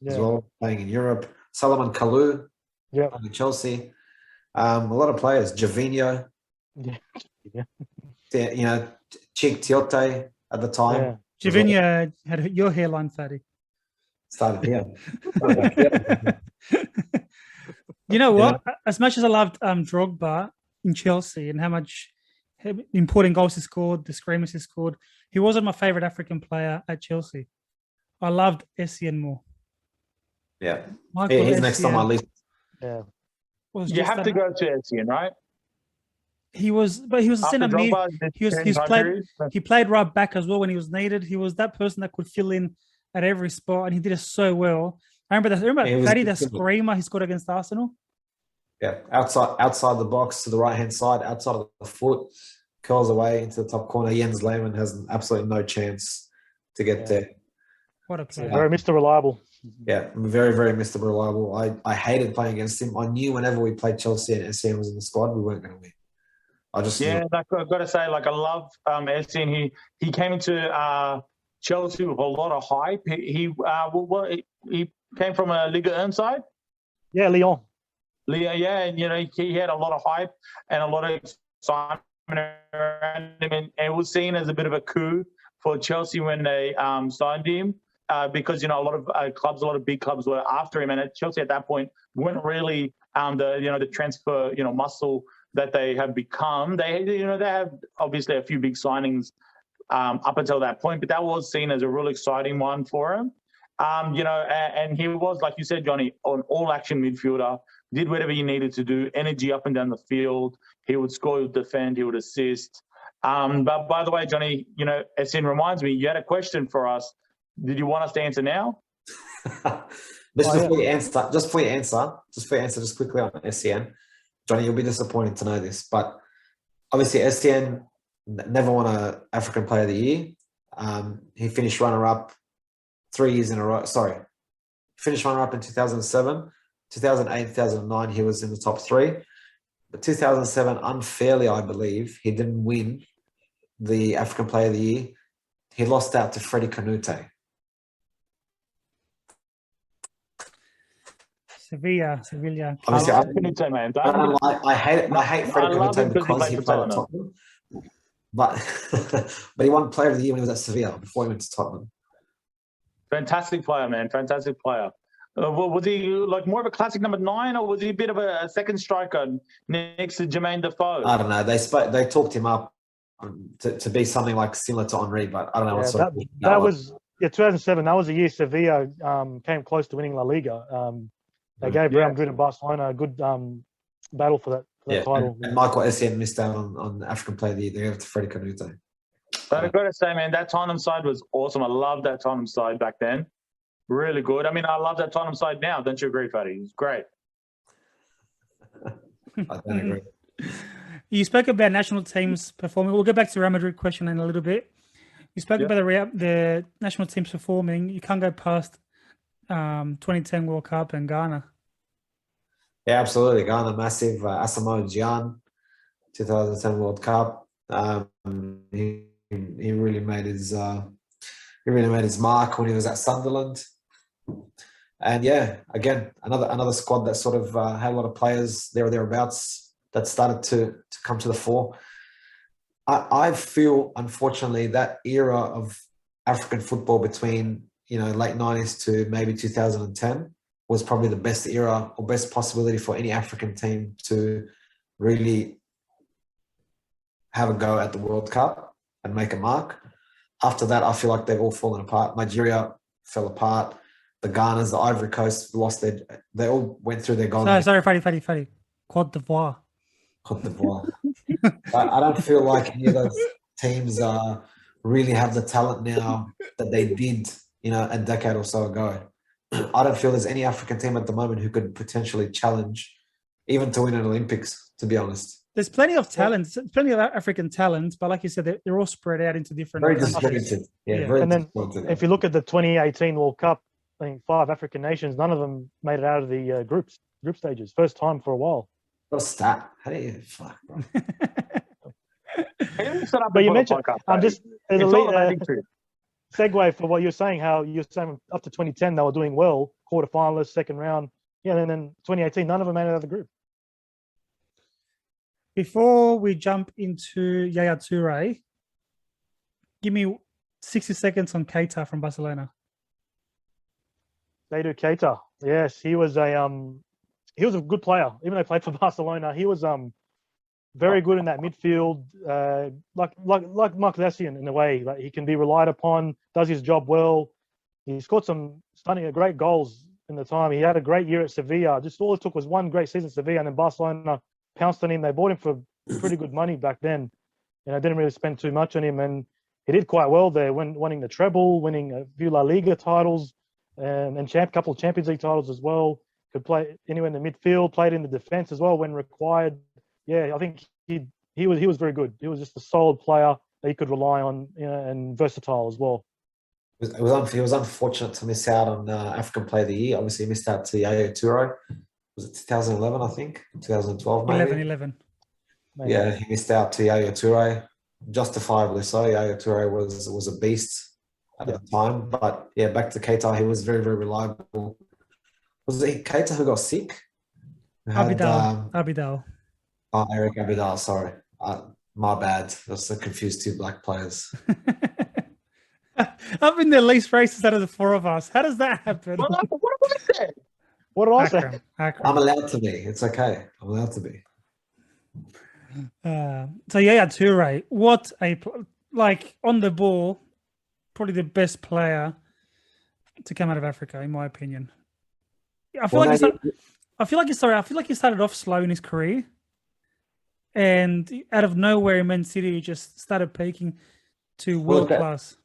as well playing in Europe. Solomon Kalou, playing Chelsea. A lot of players. Javinho. Yeah. Chik Tiote at the time. Yeah. Javinia had your hairline, Fatty. Started here. You know what? As much as I loved Drogba in Chelsea and how much important goals he scored, the screamers he scored, he wasn't my favorite African player at Chelsea. I loved Essien more. Yeah. Michael He's next on my list. Yeah. You have to go to Essien, right? He was a centre mid. He played right back as well when he was needed. He was that person that could fill in at every spot, and he did it so well. I remember Fatty, that screamer he scored against Arsenal. Yeah, outside the box to the right hand side, outside of the foot, curls away into the top corner. Jens Lehmann has absolutely no chance to get there. What a player! Very Mr. Reliable. Yeah, very, very Mr. Reliable. I hated playing against him. I knew whenever we played Chelsea and Essien was in the squad, we weren't going to win. I just I've got to say, I love Essien. He came into Chelsea with a lot of hype. He came from a Liga 1 side. Yeah, Lyon. Yeah, and he had a lot of hype and a lot of excitement around him, and it was seen as a bit of a coup for Chelsea when they signed him. Because a lot of big clubs were after him, and at Chelsea at that point weren't really the transfer muscle that they have become. They have obviously a few big signings up until that point, but that was seen as a real exciting one for him. And he was, like you said, Johnny, an all-action midfielder. Did whatever he needed to do, energy up and down the field. He would score, he would defend, he would assist. But by the way, Johnny, Essien reminds me, you had a question for us. Did you want us to answer now? Before you answer, just quickly on Essien, Johnny, you'll be disappointed to know this, but obviously Essien never won an African Player of the Year. He finished runner-up 3 years in a row. Sorry, finished runner-up in 2007, 2008, 2009. He was in the top three, but 2007, unfairly, I believe, he didn't win the African Player of the Year. He lost out to Freddie Kanouté. Sevilla. Obviously, Kanouté, man. I hate Freddie Kanouté because he played at Tottenham. But he won Player of the Year when he was at Sevilla before he went to Tottenham. Fantastic player, man. Fantastic player. Was he more of a classic number 9, or was he a bit of a second striker next to Jermaine Defoe? I don't know. They talked him up to be something similar to Henri, but I don't know what sort of that was. Yeah, 2007. That was the year Sevilla came close to winning La Liga. They gave Real Madrid and Barcelona a good battle for that title. And Michael Essien missed out on African Player of the Year. They gave it to Freddie Kanouté. But I've got to say, man, that Tottenham side was awesome. I loved that Tottenham side back then. Really good. I mean, I love that Tottenham side now. Don't you agree, Fatty? It's great. I don't agree. You spoke about national teams performing. We'll go back to Real Madrid question in a little bit. You spoke about the national teams performing. You can't go past 2010 World Cup and Ghana. Yeah, absolutely. Ghana, massive. Asamoah Gyan, 2010 World Cup. He really made his mark when he was at Sunderland. And yeah, again, another squad that sort of had a lot of players there or thereabouts that started to come to the fore. I feel, unfortunately, that era of African football between late 90s to maybe 2010 was probably the best era or best possibility for any African team to really have a go at the World Cup and make a mark. After that, I feel like they've all fallen apart. Nigeria fell apart. The Ghanas, the Ivory Coast lost their. They all went through their golden. Sorry, Fadi. Cote d'Ivoire. Cote d'Ivoire. I don't feel like any of those teams really have the talent now that they did, a decade or so ago. I don't feel there's any African team at the moment who could potentially challenge, even to win an Olympics, to be honest. There's plenty of talent, plenty of African talent, but like you said, they're all spread out into different Very countries. disappointed. Yeah. Very And then disappointed. if you look at the 2018 World Cup, I think 5 African nations, none of them made it out of the group stages. First time for a while. What a stat. How do you fuck, bro? But you mentioned, I'm just as a It's all lead, about victory. segue for what you're saying, how you're saying up to 2010 they were doing well, quarterfinalists, second round. Yeah, and then 2018, none of them made it out of the group. Before we jump into Yaya Toure, give me 60 seconds on Keita from Barcelona. Seydou Keita, yes, he was a good player. Even though he played for Barcelona, he was very good in that midfield, like Mark Lessian in a way. Like he can be relied upon, does his job well. He scored some stunning, great goals in the time. He had a great year at Sevilla. Just all it took was one great season at Sevilla, and then Barcelona pounced on him. They bought him for pretty good money back then. Didn't really spend too much on him, and he did quite well there, winning the treble, winning a few La Liga titles, and a couple of Champions League titles as well. Could play anywhere in the midfield, played in the defense as well when required. Yeah, I think he was very good. He was just a solid player that you could rely on, and versatile as well. It was unfortunate to miss out on African Player of the Year. Obviously, he missed out to Yaya Toure. Was it 2011, I think? 2012, maybe? 11. Maybe. Yeah, he missed out to Yaya Toure. Justifiably so. Yaya Toure was a beast at the time. But yeah, back to Keita, he was very, very reliable. Was it Keita who got sick? Abidal. Oh, Eric Abidal, sorry. My bad. I was so confused, 2 black players. I've been the least racist out of the 4 of us. How does that happen? What was that? What did I say? Akram. I'm allowed to be. It's okay. I'm allowed to be. So Yaya Toure, what on the ball, probably the best player to come out of Africa, in my opinion. I feel like he started off slow in his career, and out of nowhere in Man City, he just started peaking to world class.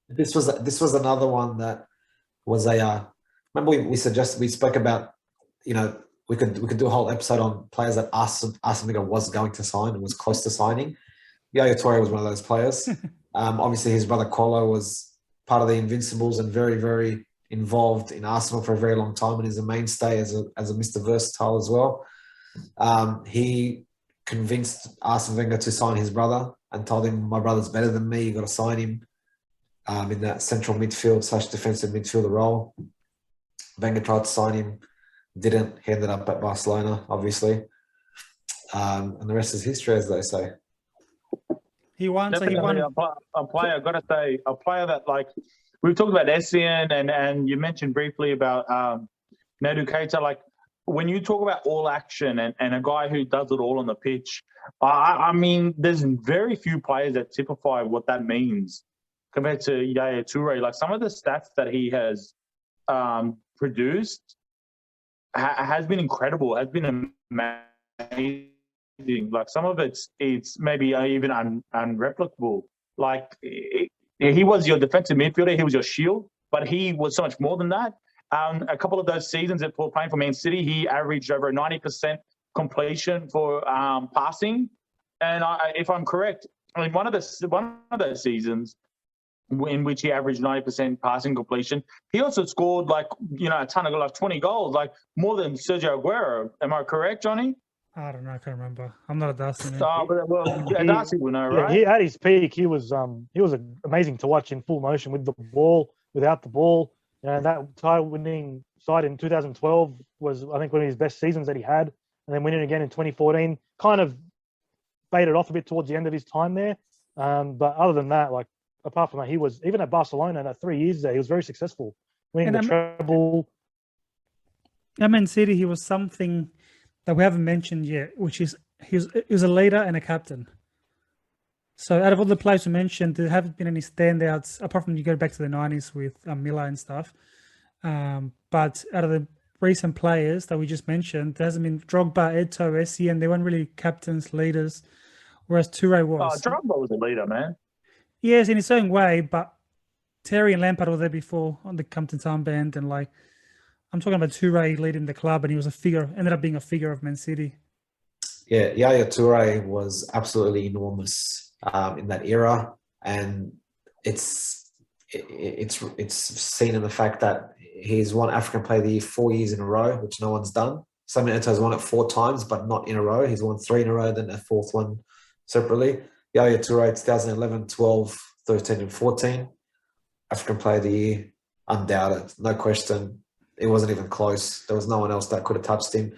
This was another one that was a. Remember we spoke about, we could do a whole episode on players that Arsene Wenger was going to sign and was close to signing. Yaya Toure was one of those players. Obviously, his brother Kolo was part of the Invincibles and very, very involved in Arsenal for a very long time, and is a mainstay as a Mr. Versatile as well. He convinced Arsene Wenger to sign his brother and told him, "My brother's better than me. You got to sign him in that central midfield / defensive midfielder role." Wenger tried to sign him, didn't. He ended up at Barcelona, obviously, and the rest is history, as they say. He won. Definitely So he won. a player. I've got to say, a player that we've talked about Essien and you mentioned briefly about Seydou Keita. Like when you talk about all action and a guy who does it all on the pitch, I mean, there's very few players that typify what that means compared to Yaya Toure. Like some of the stats that he has produced has been incredible, has been amazing. Like some of it's maybe even unreplicable. Like he was your defensive midfielder, he was your shield, but he was so much more than that. A couple of those seasons that playing for Man City, he averaged over 90% completion for passing. And if I'm correct, I mean one of those seasons in which he averaged 90% passing completion, he also scored a ton of 20 goals, like more than Sergio Aguero. Am I correct, Johnny? I don't know. I can't remember. I'm not a Darcy man. Darcy will know, right? He at his peak, he was amazing to watch in full motion with the ball, without the ball. That title-winning side in 2012 was, I think, one of his best seasons that he had, and then winning again in 2014. Kind of faded off a bit towards the end of his time there, but other than that, apart from that, he was even at Barcelona. That 3 years there, he was very successful, winning the treble. At Man City, he was something that we haven't mentioned yet, which is he was a leader and a captain. So out of all the players we mentioned, there haven't been any standouts apart from you go back to the 90s with Miller and stuff. But out of the recent players that we just mentioned, there hasn't been Drogba, Eto'o, Essien. They weren't really captains, leaders, whereas Toure was. Drogba was a leader, man. Yes, in his own way, but Terry and Lampard were there before on the captain's armband, and like I'm talking about Toure leading the club, and he was ended up being a figure of Man City. Yeah, Yaya Toure was absolutely enormous in that era, and it's seen in the fact that he's won African Player of the Year 4 years in a row, which no one's done. Samuel Eto'o's won it 4 times, but not in a row. He's won 3 in a row, then a 4th one separately. Yaya Toure, 2011, 12, 13, and 14. African Player of the Year, undoubted, no question. It wasn't even close. There was no one else that could have touched him.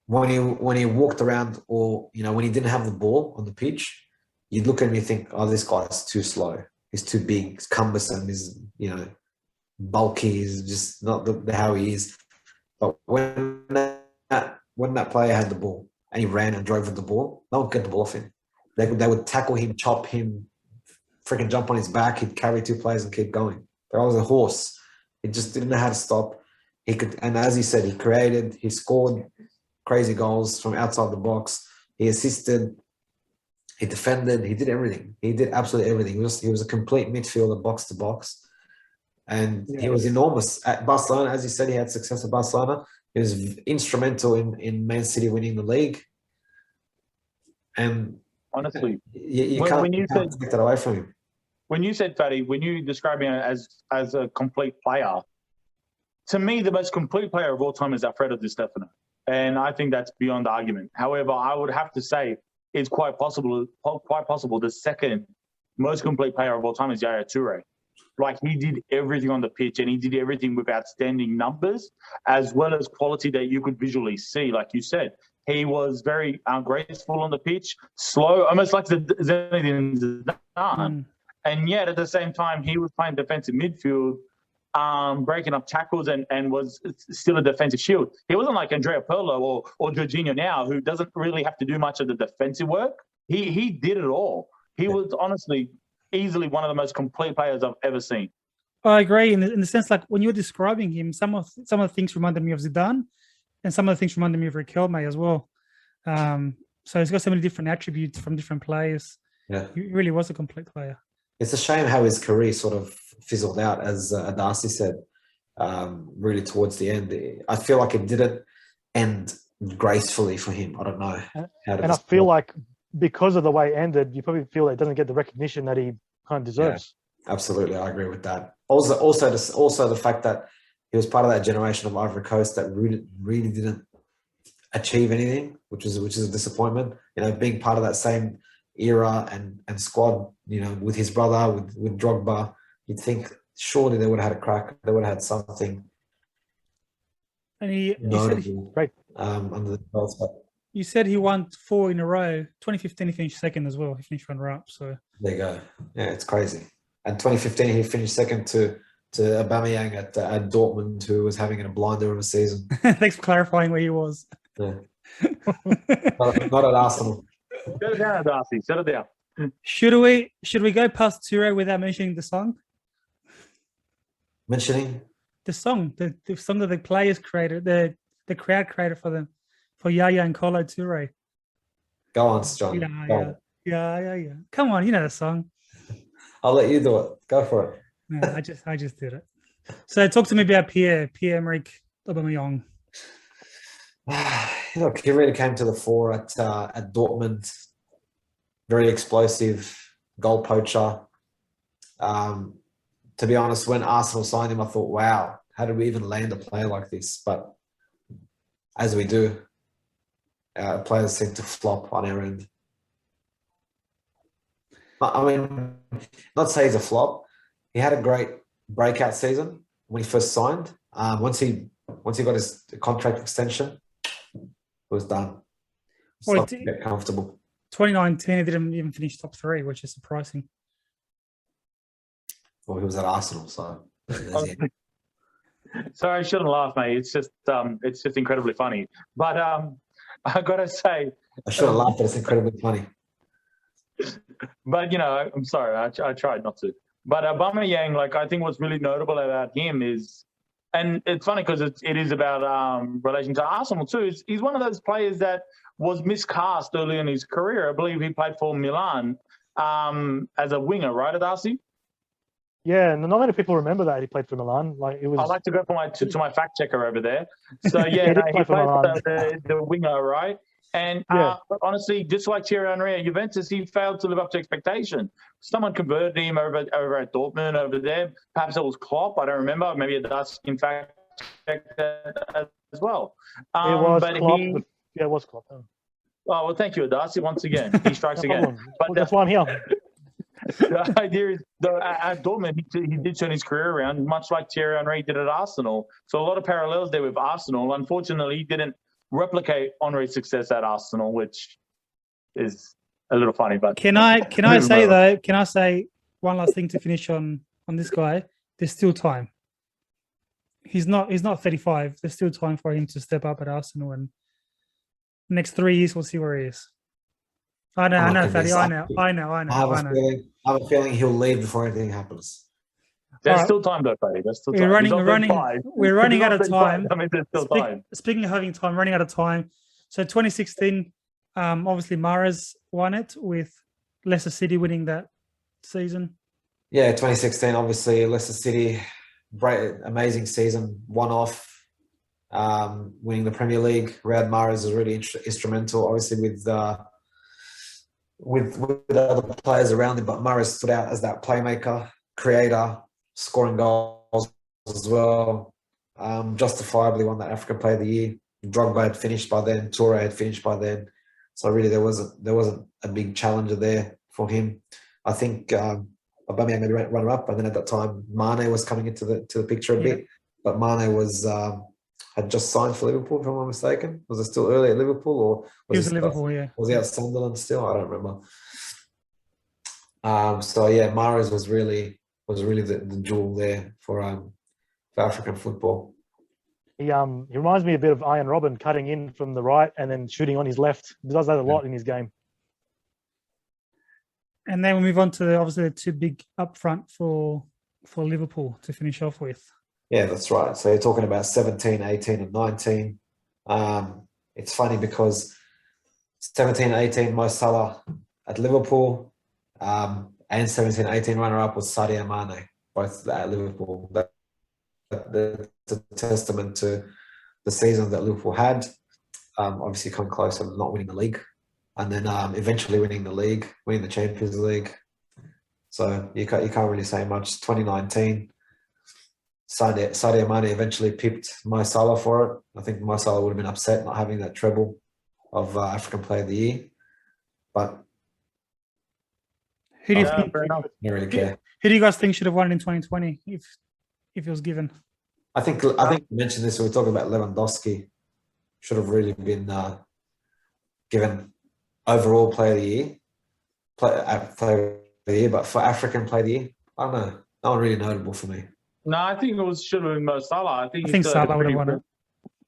When he walked around, or when he didn't have the ball on the pitch, you'd look at him and think, "Oh, this guy's too slow. He's too big. He's cumbersome. He's bulky. He's just not how he is." But when that player had the ball and he ran and drove with the ball, no one could get the ball off him. They would tackle him, chop him, freaking jump on his back. He'd carry 2 players and keep going. There was a horse. He just didn't know how to stop. He could, and as he said, he scored crazy goals from outside the box. He assisted. He defended. He did everything. He did absolutely everything. He was a complete midfielder, box to box, and he was enormous at Barcelona. As you said, he had success at Barcelona. He was instrumental in Man City winning the league. And honestly, you can't take that away from him. When you said, Fatty, when you describe him as a complete player, to me, the most complete player of all time is Alfredo Di Stefano. And I think that's beyond argument. However, I would have to say it's quite possible the second most complete player of all time is Yaya Toure. Like, he did everything on the pitch, and he did everything with outstanding numbers as well as quality that you could visually see. Like you said, he was very graceful on the pitch, slow, almost like Zinedine Zidane. And yet at the same time, he was playing defensive midfield, breaking up tackles and was still a defensive shield. He wasn't like Andrea Pirlo or Jorginho now, who doesn't really have to do much of the defensive work. He did it all. He was honestly easily one of the most complete players I've ever seen. I agree in the sense, like when you were describing him, some of the things reminded me of Zidane, and some of the things reminded me of Riquelme as well. So he's got so many different attributes from different players. Yeah, he really was a complete player. It's a shame how his career sort of fizzled out, as Darcy said, really towards the end. I feel like it didn't end gracefully for him. I don't know. And I feel like because of the way it ended, you probably feel it doesn't get the recognition that he kind of deserves. Yeah, absolutely. I agree with that. Also the fact that he was part of that generation of Ivory Coast that really didn't achieve anything, which is a disappointment. Being part of that same era and squad, with his brother, with Drogba, you'd think surely they would have had a crack. They would have had something. And he said under the belt. You said he won 4 in a row. 2015, he finished second as well. He finished runner-up. So there you go. Yeah, it's crazy. And 2015, he finished second to Aubameyang at Dortmund, who was having a blinder of a season. Thanks for clarifying where he was. Yeah. not at Arsenal. Settle down, Darcy. Settle down. Should we go past Toure without mentioning the song? Mentioning the song that the players created, the crowd created for them, for Yaya and Kolo Toure. Go on, John. Yeah. Come on, you know the song. I'll let you do it. Go for it. No, I just did it. So talk to me about Pierre-Emerick Aubameyang. Look, he really came to the fore at Dortmund. Very explosive, goal poacher. To be honest, when Arsenal signed him, I thought, wow, how did we even land a player like this? But as we do, players seem to flop on our end. I mean, not to say he's a flop. He had a great breakout season when he first signed. Once he got his contract extension, it was done. Well, get comfortable. 2019, he didn't even finish top 3, which is surprising. Well, he was at Arsenal, so. Sorry, I shouldn't laugh, mate. It's just incredibly funny. But I gotta say, I shouldn't laugh, but it's incredibly funny. but I'm sorry, I tried not to. But Aubameyang, like I think what's really notable about him is, and it's funny because it is about relation to Arsenal too. He's one of those players that was miscast early in his career. I believe he played for Milan as a winger, right, Darcy? Yeah, and not many people remember that he played for Milan. Like it was. I like to go for to my fact checker over there. So He yeah, did he play for played Milan. for the winger, right? And Yeah. honestly, just like Thierry Henry at Juventus, he failed to live up to expectation. Someone converted him over at Dortmund over there. Perhaps it was Klopp. I don't remember. Maybe it does, in fact, check that as well. It was but Klopp. he, Yeah, it was Klopp. oh, well, thank you, Darcy. Once again, he strikes No again. problem. But That's why I'm here. the idea is, though, at Dortmund, he did turn his career around, much like Thierry Henry did at Arsenal. So a lot of parallels there with Arsenal. Unfortunately, he didn't replicate Henry's success at Arsenal, which is a little funny. But Can I say though? Can I say one last thing to finish on this guy? There's still time. He's not 35. There's still time for him to step up at Arsenal, and next 3 years we'll see where he is. I know, Fatty. I know. I have a feeling he'll leave before anything happens. there's Alright. still time, though, Paddy. There's still time. We're running. He's not 35. We're running He's out not of 35. time. I mean, there's still time. Speaking of having time, running out of time. So 2016, obviously Mahrez won it with Leicester City winning that season. Yeah, 2016, obviously Leicester City, amazing season, one-off, winning the Premier League. Riyad Mahrez is really instrumental, obviously with other players around him, but Mahrez stood out as that playmaker, creator, scoring goals as well. Justifiably won that African Player of the Year. Drogba had finished by then, Toure had finished by then, so really there wasn't a big challenger there for him. I think Aubameyang maybe runner up, and then at that time Mane was coming into the picture a bit, but Mane was had just signed for Liverpool, if I'm not mistaken. Was it still early at Liverpool, or He was at Liverpool, yeah. was he at Sunderland still? I don't remember. So yeah, Mahrez was really the jewel there for African football. He reminds me a bit of Iron Robin, cutting in from the right and then shooting on his left. He does that a lot in his game. And then we move on to obviously the two big up front for Liverpool to finish off with. Yeah, that's right. So you're talking about 17, 18 and 19. It's funny because 17, 18, Mo Salah at Liverpool, and 17, 18 runner-up was Sadio Mane, both at Liverpool. That's a testament to the season that Liverpool had. Obviously coming close and not winning the league. And then eventually winning the league, winning the Champions League. So you can't really say much. 2019, Sadio Mane eventually pipped Mo Salah for it. I think Mo Salah would have been upset not having that treble of African Player of the Year. But Who do you Yeah, think? fair enough. don't really care. Who do you guys think should have won it in 2020 if it was given? I think you mentioned this when we were talking about Lewandowski. Should have really been given overall Player of the Year, Player of the Year, but for African Player of the Year, I don't know. No one really notable for me. No, I think it should have been Mo Salah. I think Salah would have won it.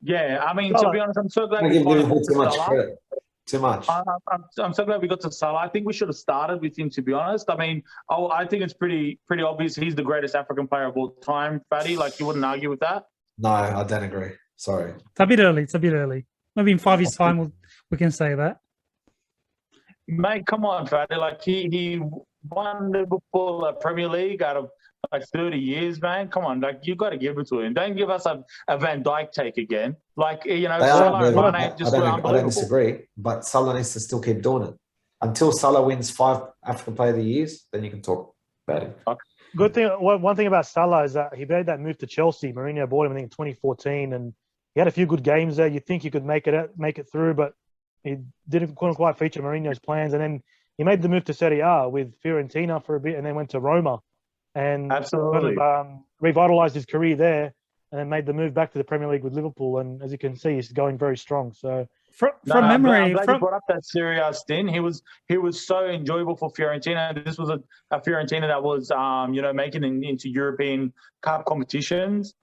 Yeah, I mean, Salah. to be honest, I'm so glad I we give finally Liverpool got too to much Salah. credit. Too much. I'm so glad we got to Salah. I think we should have started with him, to be honest. I mean, I think it's pretty obvious he's the greatest African player of all time, Fatty. Like, you wouldn't argue with that? No, I don't agree. Sorry. It's a bit early. Maybe in 5 years' time we can say that. Mate, come on, Fatty. Like, he won Liverpool a Premier League out of like 30 years, man. Come on, like, you got to give it to him. Don't give us a Van Dijk take again. Like, Salah and Mane just were I don't unbelievable. disagree, but Salah needs to still keep doing it. Until Salah wins 5 African Player of the Years, then you can talk about him. Good thing. One thing about Salah is that he made that move to Chelsea. Mourinho bought him, I think, in 2014, and he had a few good games there. You think he could make it through, but he couldn't quite feature Mourinho's plans. And then he made the move to Serie A with Fiorentina for a bit, and then went to Roma, and Absolutely. revitalized his career there, and then made the move back to the Premier League with Liverpool. And as you can see, he's going very strong. So From I'm memory, glad you brought up that Serie A stint. He was so enjoyable for Fiorentina. This was a Fiorentina that was making it into European Cup competitions.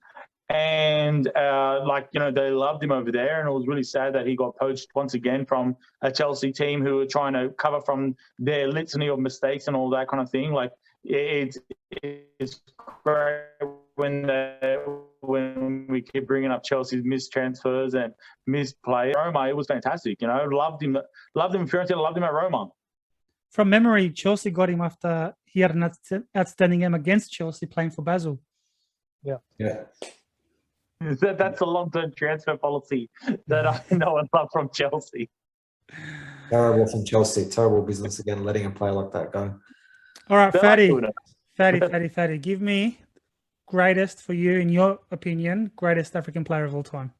And they loved him over there, and it was really sad that he got poached once again from a Chelsea team who were trying to cover from their litany of mistakes and all that kind of thing. Like it's great when we keep bringing up Chelsea's missed transfers and missed play. Roma, it was fantastic. Loved him in Fiorentina, loved him at Roma. From memory, Chelsea got him after he had an outstanding game against Chelsea playing for Basel. Yeah. That's a long-term transfer policy that I know and love from Chelsea. Terrible from Chelsea. Terrible business again, letting a player like that go. All right, They're like Fatty. Give me greatest for you, in your opinion, greatest African player of all time.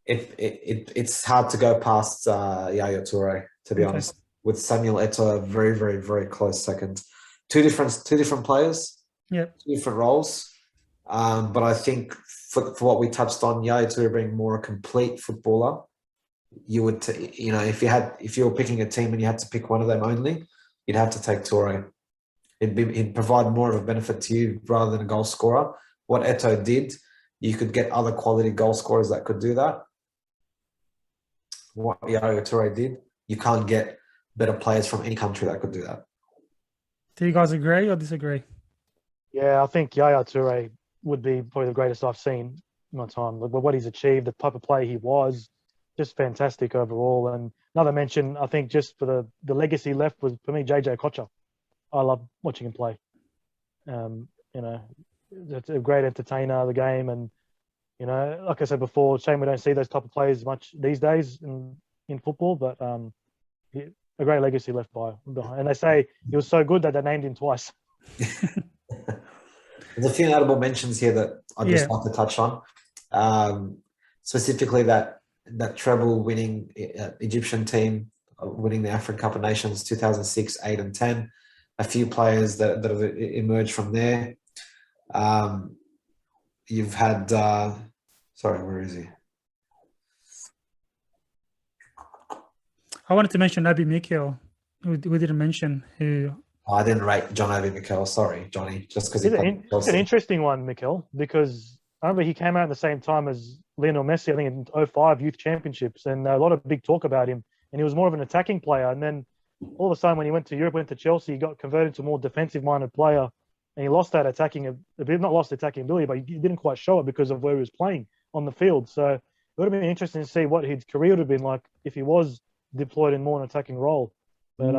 It's hard to go past Yaya Toure, to be honest. With Samuel Eto'o, very, very, very close second. Two different players. Yep. Two different roles. But I think for what we touched on, Yaya Toure being more a complete footballer, you would, if you were picking a team and you had to pick one of them only, you'd have to take Toure. He'd provide more of a benefit to you rather than a goal scorer. What Eto'o did, you could get other quality goal scorers that could do that. What Yaya Toure did, you can't get better players from any country that could do that. Do you guys agree or disagree? Yeah, I think Yaya Toure would be probably the greatest I've seen in my time. What he's achieved, the type of player he was, just fantastic overall. And another mention, I think, just for the legacy left was, for me, JJ Okocha. I love watching him play. It's a great entertainer of the game. And, like I said before, shame we don't see those type of players much these days in football, but a great legacy left behind. And they say he was so good that they named him twice. There's a few notable mentions here that I'd just like to touch on. Specifically that treble winning Egyptian team, winning the African Cup of Nations 2006, 8 and 10. A few players that have emerged from there. You've had, where is he? I wanted to mention Naby Mikel, we didn't mention who. I didn't rate John Obi Mikel. Sorry, Johnny, just because it's an interesting one, Mikel, because I remember he came out at the same time as Lionel Messi, I think in 2005 Youth Championships, and a lot of big talk about him. And he was more of an attacking player. And then all of a sudden, when he went to Europe, went to Chelsea, he got converted to a more defensive-minded player, and he lost that attacking ability. Not lost attacking ability, but he didn't quite show it because of where he was playing on the field. So it would have been interesting to see what his career would have been like if he was deployed in more an attacking role. But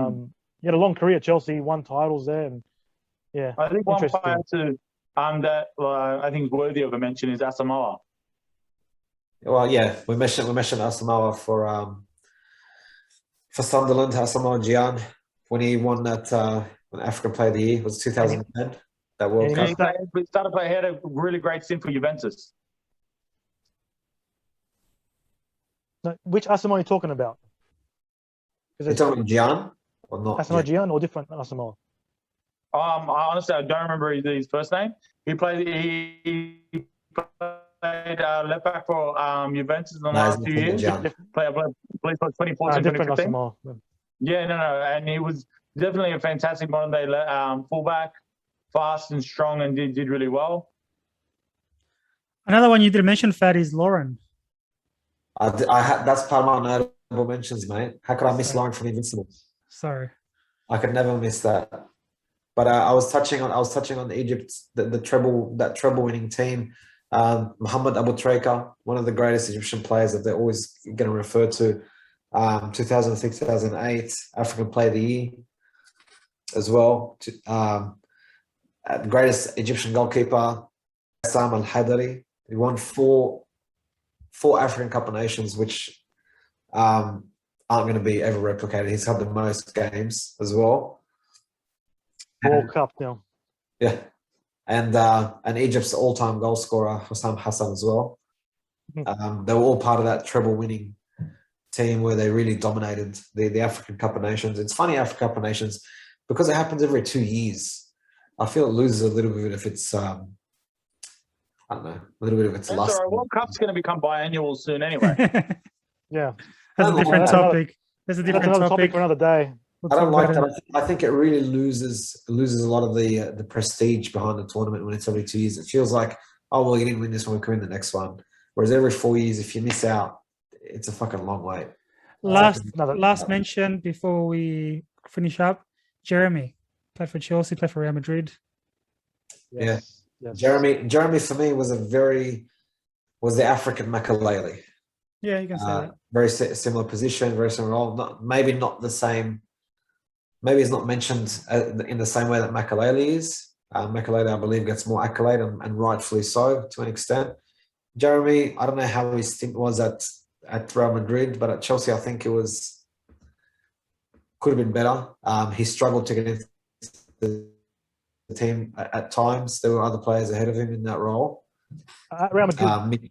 he had a long career at Chelsea, won titles there, and I think one player too that I think is worthy of a mention is Asamoah. Well, yeah, we mentioned Asamoah for Sunderland, Asamoah Gyan, when he won that when African Player of the Year. It was 2010, that World Cup. He started playing, he had a really great stint for Juventus. No, which Asamoah are you talking about? You're talking about Gyan or not? Asamoah Gyan or different Asamoah? Honestly, I don't remember his first name. He played left back for Juventus in the last 2 years. Played for 2014, 2015. Asamoah. Yeah, no, and he was definitely a fantastic modern day fullback, fast and strong, and did really well. Another one you didn't mention, Fat, is Lauren. That's part of my notable mentions, mate. How could I miss Lauren from Invincibles? Sorry, I could never miss that. But I was touching on Egypt, that treble winning team. Mohamed Aboutrika, one of the greatest Egyptian players that they're always going to refer to. 2006, 2008 African Player of the Year as well. Greatest Egyptian goalkeeper, Sam Al Hadari. He won four African Cup of Nations, which aren't going to be ever replicated. He's had the most games as well. World Cup now. Yeah. And Egypt's all-time goal scorer, Hussam Hassan, as well. They were all part of that treble-winning team where they really dominated the African Cup of Nations. It's funny, African Cup of Nations, because it happens every 2 years. I feel it loses a little bit if it's, I don't know, a little bit of its lust. Sorry, World Cup's going to become biannual soon anyway. Yeah. That's a different topic. That's a different That's another topic for another day. We'll I don't talk like about that. I think it really loses a lot of the prestige behind the tournament when it's every 2 years. It feels like, oh well, you didn't win this one, we can win the next one. Whereas every 4 years, if you miss out, it's a fucking long wait. Last mention before we finish up. Jeremy played for Chelsea, played for Real Madrid. Yes. Jeremy for me was the African Makalele. Yeah, you can say that. Very similar position, very similar role. Maybe not the same. Maybe it's not mentioned in the same way that Makalele is. Makalele, I believe, gets more accolade and rightfully so to an extent. Jeremy, I don't know how his stint was at Real Madrid, but at Chelsea, I think it could have been better. He struggled to get into the team at times. There were other players ahead of him in that role. Real Madrid.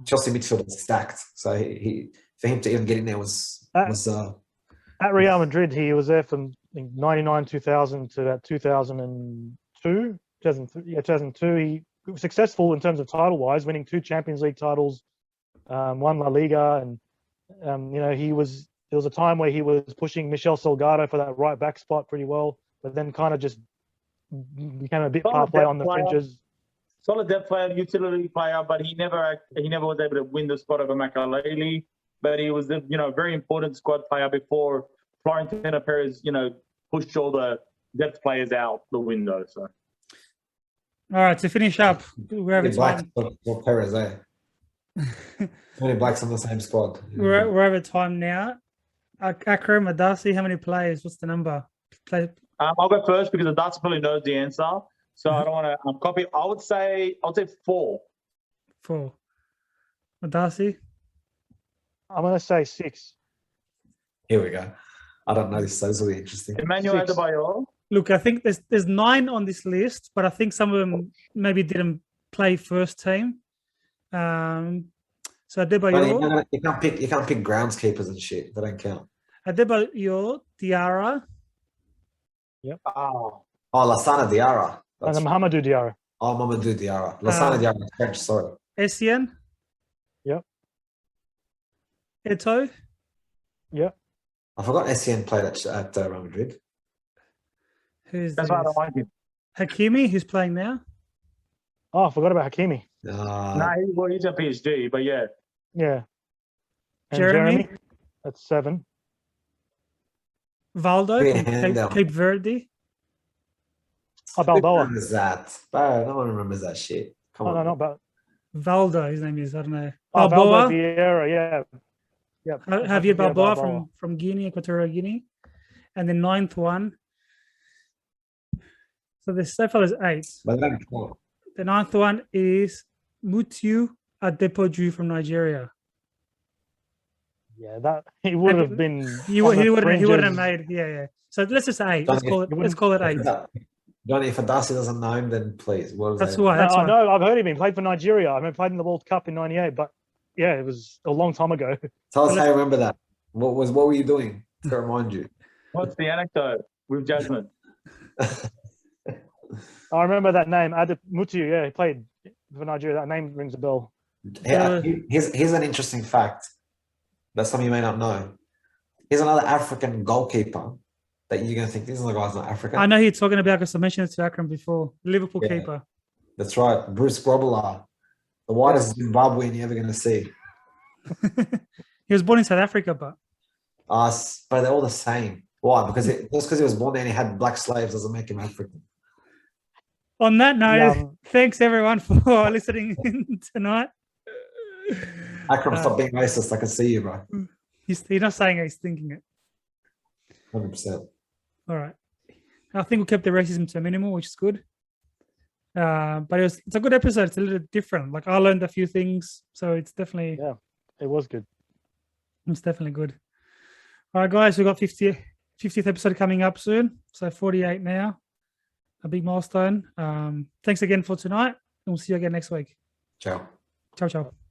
Chelsea midfield was stacked, so he for him to even get in there was At Real Madrid, he was there from 99, 2000 to about 2002. 2002. He was successful in terms of title-wise, winning 2 Champions League titles, 1 La Liga, and there was a time where he was pushing Michel Salgado for that right back spot pretty well, but then kind of just became a bit part player on the fringes. Solid depth player, utility player, but he never was able to win the spot over Makalele. But he was a very important squad player before Florentino Perez pushed all the depth players out the window. So. All right, to finish up, we're over time. Or Perez, eh? How many blacks on the same squad? We're over time now. Akram, Adasi, how many players? What's the number? I'll go first because Adasi probably knows the answer. So I don't want to copy. I would say 4. 4. Adasi? I'm going to say 6. Here we go. I don't know this, so this will be interesting. Emmanuel 6. Adebayor. Look, I think there's 9 on this list, but I think some of them maybe didn't play first team. So Adebayor. You can't pick groundskeepers and shit. They don't count. Adebayor, Diarra. Yep. Oh, Lassana Diarra. And Mahamadou Diarra. Oh, Mamadou Diarra. Lassana Diarra is French, sorry. Essien. Yep. Eto'o. Yep. I forgot Essien played at Real Madrid. Who's that's this? why I don't like him. Hakimi, who's playing now. Oh, I forgot about Hakimi. He's at PSG, but yeah. Yeah. And Jeremy? That's 7. Valdo Yeah, from no. Cape Verde. Oh, Who Balboa. remembers that? Bro, no one remembers that shit. Come on. No, not Balboa. Valdo, his name is, I don't know. Oh, Balboa. Valdo Vieira, yeah. Yep. Javier Balboa from Guinea, Equatorial Guinea. And the 9th one. So so far there's 8. But they don't count. The 9th one is Mutiu Adepoju from Nigeria. Yeah, that he would have been. He wouldn't have made. Yeah. So let's just say 8. Let's call it 8. Johnny, if Adasi doesn't know him, then please. What was That's that? why. That's why. No, I've heard him. He played for Nigeria. I mean, played in the World Cup in '98, but yeah, it was a long time ago. Tell us how you remember that. What were you doing to remind you? What's the anecdote with Jasmine? I remember that name, Mutiu. Yeah, he played for Nigeria. That name rings a bell. Yeah, here's an interesting fact that some of you may not know. Here's another African goalkeeper that you're going to think, this is the guy's not African. I know who you're talking about because I mentioned it to Akram before. Liverpool Yeah. keeper. That's right. Bruce Grobbelaar. The whitest Zimbabwean you're ever going to see. He was born in South Africa, but But they're all the same. Why? Because just because he was born there and he had black slaves doesn't make him African. on that note, Yeah. thanks everyone for listening tonight. Akram, stop being racist. I can see you, bro. He's not saying it, he's thinking it. 100%. All right. I think we kept the racism to a minimum, which is good. But it's a good episode. It's a little different. Like I learned a few things, so it's definitely It was good. It's definitely good. All right, guys, we've got 50th episode coming up soon. So 48 now. A big milestone. Thanks again for tonight. And we'll see you again next week. Ciao. Ciao, ciao.